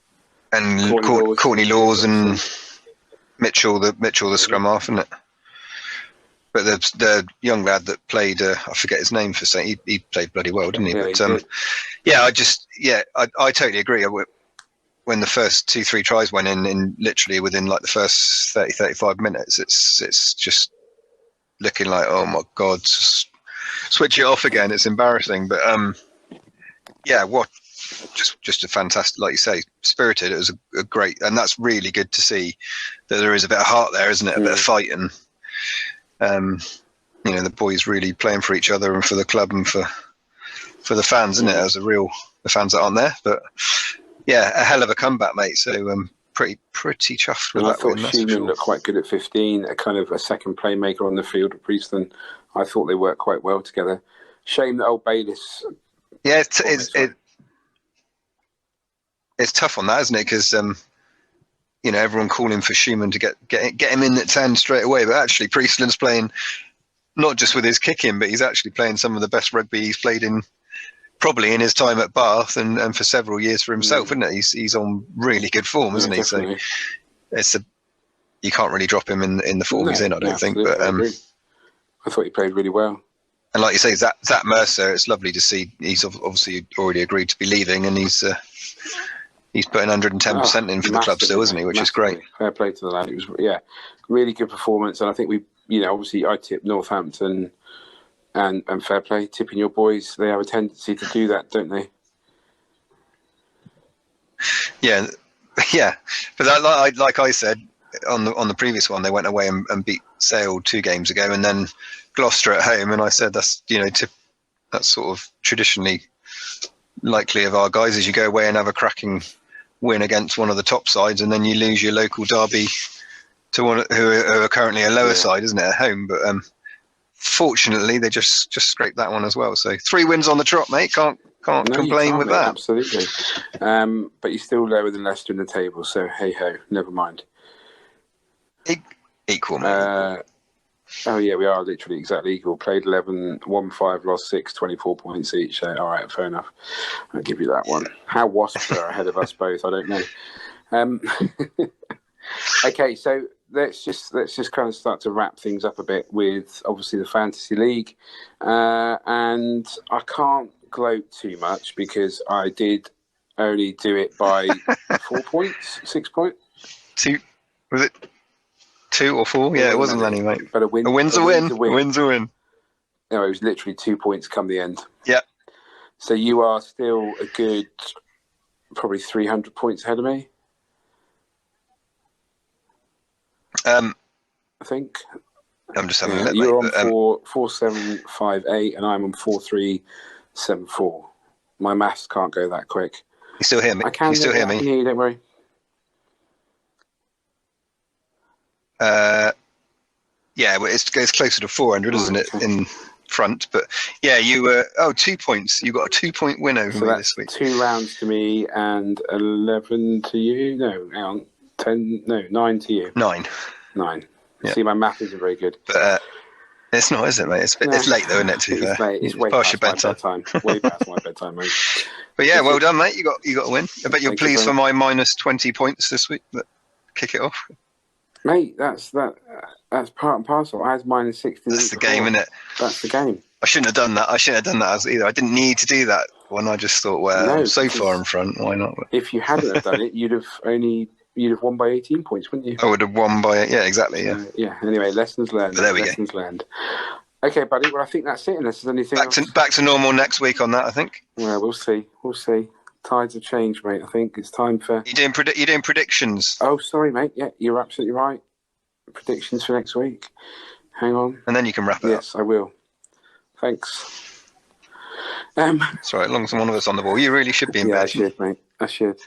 And Courtney Laws and Mitchell, the scrum half, isn't it? But the young lad that played, I forget his name for saying, he played bloody well, didn't he? Yeah, I totally agree. When the first 2-3 tries went in literally within like the first 30-35 minutes, it's just looking like, oh my God, just switch it off again. It's embarrassing, but just a fantastic, like you say, spirited. It was a great, and that's really good to see that there is a bit of heart there, isn't it? A bit of fight, and the boys really playing for each other and for the club and for the fans, isn't it? As the fans that aren't there, but yeah, a hell of a comeback, mate. So pretty chuffed with that win. I thought Schumann looked quite good at 15, a kind of a second playmaker on the field with Priestland. I thought they worked quite well together. Shame that old Bayliss. Yeah, it's tough on that, isn't it? Because everyone calling for Schumann to get him in at 10 straight away, but actually Priestland's playing not just with his kicking, but he's actually playing some of the best rugby he's played in probably in his time at Bath and for several years for himself, isn't it? He's on really good form, isn't he? Definitely. So you can't really drop him in the form he's in, I don't think. But I thought he played really well. And like you say, Zach Mercer, it's lovely to see. He's obviously already agreed to be leaving, and he's putting 110% in for the club still, isn't he? Which is great. Fair play to the lad. It was really good performance, and I think obviously I tipped Northampton. And fair play, tipping your boys. They have a tendency to do that, don't they? Yeah. But that, like I said on the previous one, they went away and beat Sale 2 games ago, and then Gloucester at home. And I said that's that's sort of traditionally likely of our guys, as you go away and have a cracking win against one of the top sides, and then you lose your local derby to one who are currently a lower side, isn't it, at home? But fortunately, they just scraped that one as well. So 3 wins on the trot, mate. Can't complain with that. Absolutely. But you're still lower than Leicester in the table. So hey ho, never mind. Equal, mate. We are literally exactly equal. Played 11, won 5, lost 6, 24 points each. So all right, fair enough. I'll give you that one. How Wasps are ahead of us both, I don't know. Okay, so let's just kind of start to wrap things up a bit with obviously the Fantasy League, and I can't gloat too much because I did only do it by 4 points, 6 points. 2, was it 2 or 4? Yeah, it wasn't many, mate. But a win's a win. A win's a win. No, it was literally 2 points come the end. Yeah. So you are still a good, probably 300 points ahead of me. I think. I'm just having a look. You're on 4758 and I'm on 4374. My maths can't go that quick. You still hear me? I can. You still hear me? I can hear you, don't worry. Well, it goes closer to 400, isn't it, in front? But yeah, you were 2 points. You got a 2 point win over me this week. 2 rounds to me and 11 to you. No, hang on. 9 to you. 9. Yeah. See, my math isn't very good. But it's not, is it, mate? It's late though, isn't it? It's late. It's way past your bedtime. Way past my bedtime, mate. But yeah, well done, mate. You got a win. I bet you're pleased for my minus 20 points this week. But kick it off, mate. That's part and parcel. I had minus 60. That's the game, isn't it? That's the game. I shouldn't have done that. Either. I didn't need to do that one. I just thought, I'm so far in front. Why not? If you hadn't have done it, you'd have won by 18 points, wouldn't you? I would have won by, exactly, yeah. Anyway, lessons learned. But there we go. Learned. Okay, buddy. Well, I think that's it. Unless there's anything else. Back to normal next week on that, I think. Well, we'll see. Tides have changed, mate. I think it's time for. You're doing predictions. Oh, sorry, mate. Yeah, you're absolutely right. Predictions for next week. Hang on. And then you can wrap it up. Yes, I will. Thanks. That's right, as long as one of us on the ball. You really should be in bed. I should, mate. I should.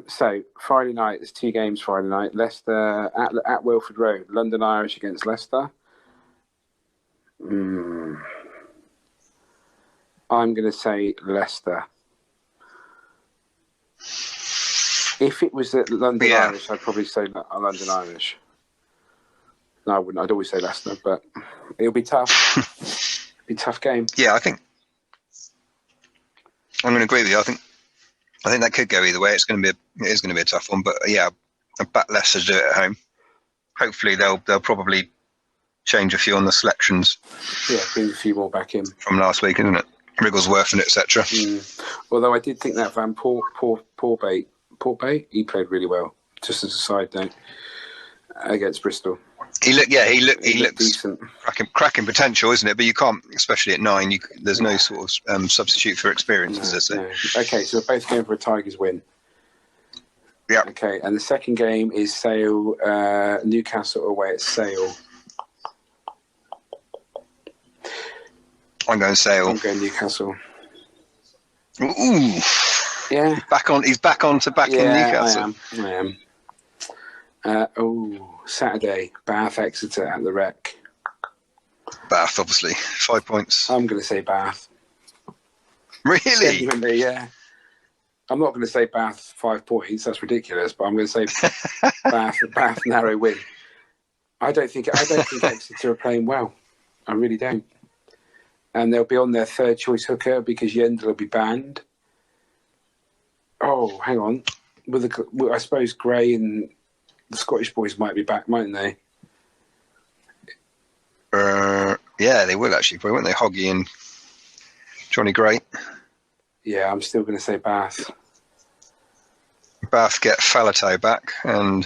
So, Friday night, there's 2 games Friday night. Leicester at Wilford Road. London Irish against Leicester. I'm going to say Leicester. If it was at London Irish, I'd probably say London Irish. No, I wouldn't. I'd always say Leicester, but it'll be tough. It'll be a tough game. Yeah, I think I'm going to agree with you. I think that could go either way. It is going to be a tough one, but yeah, I back Leicester to do it at home. Hopefully, they'll probably change a few on the selections. Yeah, bring a few more back in from last week, isn't it? Wrigglesworth and etc. Although I did think that Van Porbait, he played really well. Just as a side note, against Bristol. He looked decent. Cracking potential, isn't it? But you can't, especially at 9. There's no sort of substitute for experience, is there? No. Okay, so we're both going for a Tigers win. Yeah. Okay, and the second game is Sale, Newcastle away at Sale. I'm going Sale. I'm going Newcastle. Ooh. Yeah. He's back on to backing Newcastle. I am. Saturday, Bath Exeter at the Rec. Bath, obviously. 5 points. I'm going to say Bath. Really? Genuinely, yeah. I'm not going to say Bath 5 points. That's ridiculous. But I'm going to say Bath narrow win. I don't think Exeter are playing well. I really don't. And they'll be on their third choice hooker because Yendel will be banned. Oh, hang on. I suppose Gray and the Scottish boys might be back, mightn't they? Yeah, they will actually, won't they? Hoggy and Johnny Gray. Yeah, I'm still going to say Bath. Bath get Falatau back, and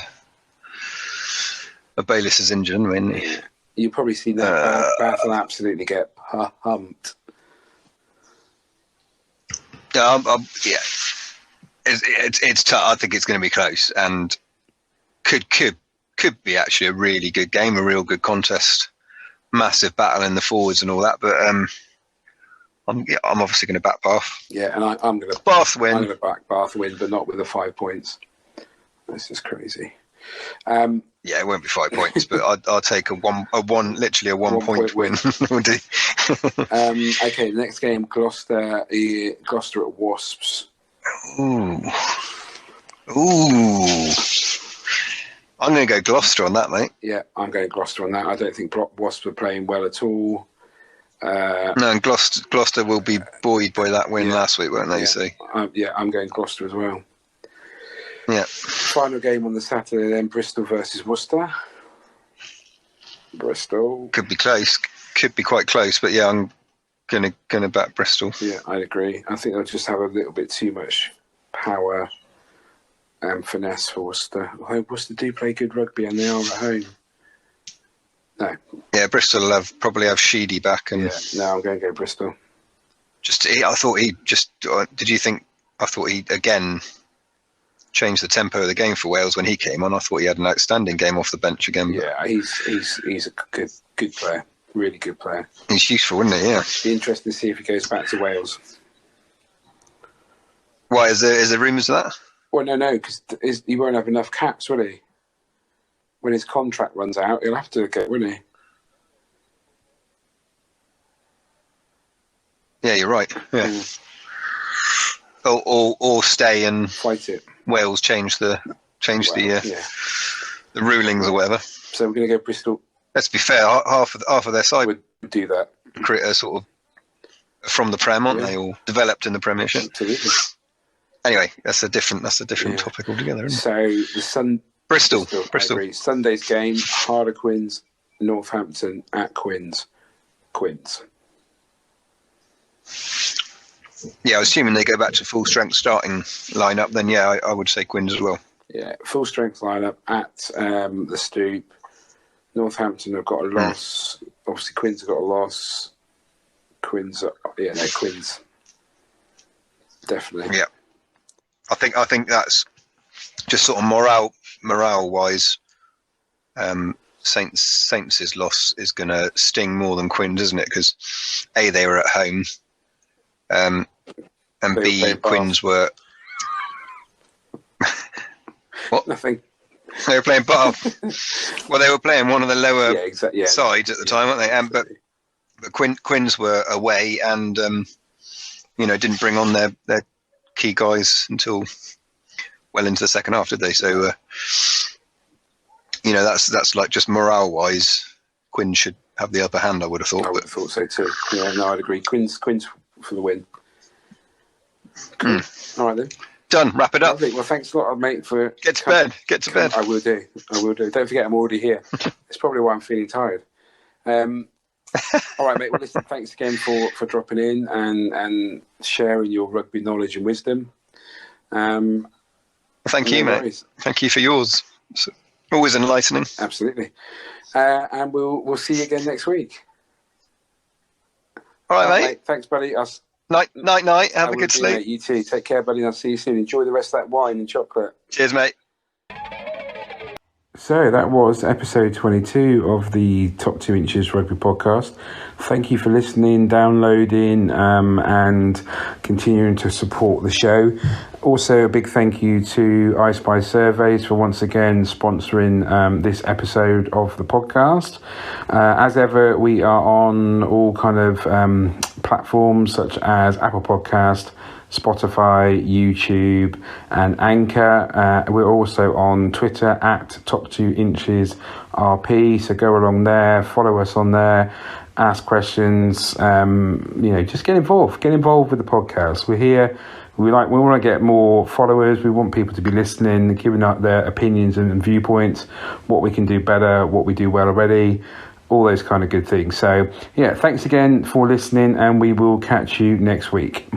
Bayliss is injured, isn't he? You've probably seen that. Bath will absolutely get humped. Yeah. It's tough. I think it's going to be close, and could be actually a really good game, a real good contest, massive battle in the forwards and all that. But I'm obviously going to back Bath. Yeah, and I'm going to Bath win. I'm going to back Bath win, but not with the 5 points. This is crazy. Yeah, it won't be 5 points, but I'll take literally a 1 point win. Okay, the next game, Gloucester at Wasps. Ooh. I'm going to go Gloucester on that, mate. Yeah, I'm going Gloucester on that. I don't think Wasps are playing well at all. No, and Gloucester will be buoyed by that win last week, won't they? I'm going Gloucester as well. Yeah. Final game on the Saturday, then Bristol versus Worcester. Bristol could be close, could be quite close, but yeah, I'm gonna back Bristol. Yeah, I agree. I think they'll just have a little bit too much power and finesse for Worcester. Although Worcester do play good rugby, and they are at home. No. Yeah, Bristol will probably have Sheedy back, and no, I'm going to go Bristol. I thought he again changed the tempo of the game for Wales when he came on. I thought he had an outstanding game off the bench again. Yeah, he's a good player, really good player. He's useful, isn't he? Yeah. Be interesting to see if he goes back to Wales. Why is there rumours of that? Well, no, because he won't have enough caps, will he? When his contract runs out, he'll have to go, won't he? Yeah, you're right. Yeah. Or stay and fight it. Wales change the rulings or whatever. So we're going to go Bristol. Let's be fair. Half of their side would do that. Create a sort of from the Prem, aren't they? All developed in the Premiership. Absolutely. Anyway, that's a different topic altogether, isn't it? So Bristol. Sunday's game: Harlequins, Northampton at Quins. Yeah, assuming they go back to full strength starting lineup, then yeah, I would say Quins as well. Yeah, full strength lineup at the Stoop. Northampton have got a loss. Obviously, Quins have got a loss. Quins, definitely. Yeah, I think that's just sort of morale wise. Saints' loss is going to sting more than Quinn's, isn't it? Because A, they were at home, and B, Quinn's were. What? Nothing. They were playing Bath. Well, they were playing one of the lower sides at the time, weren't they? But Quinn's were away, and didn't bring on their key guys until well into the second half, did they? So that's like just morale wise, Quinn should have the upper hand. I would have thought. I would have thought so too. Yeah, no, I'd agree. Quinn's for the win. Cool. All right then. Done. Wrap it up. Lovely. Well, thanks a lot, mate. For get to bed. Get to bed. I will do. Don't forget, I'm already here. It's probably why I'm feeling tired. All right, mate. Well, listen. Thanks again for dropping in and sharing your rugby knowledge and wisdom. Thank you, mate. Thank you for yours. It's always enlightening. Absolutely. And we'll see you again next week. All right, mate. Thanks, buddy. Night. Have a good sleep. Mate. You too. Take care, buddy. I'll see you soon. Enjoy the rest of that wine and chocolate. Cheers, mate. So that was episode 22 of the Top 2 Inches Rugby podcast. Thank you for listening, downloading, and continuing to support the show. Also, a big thank you to I Spy Surveys for once again sponsoring this episode of the podcast. As ever, we are on all kind of platforms such as Apple Podcast, Spotify, YouTube, and Anchor. We're also on Twitter at Top 2 Inches RP. So go along there, follow us on there, ask questions. Just get involved. Get involved with the podcast. We're here. We want to get more followers. We want people to be listening, giving up their opinions and viewpoints, what we can do better, what we do well already, all those kind of good things. So, yeah, thanks again for listening, and we will catch you next week.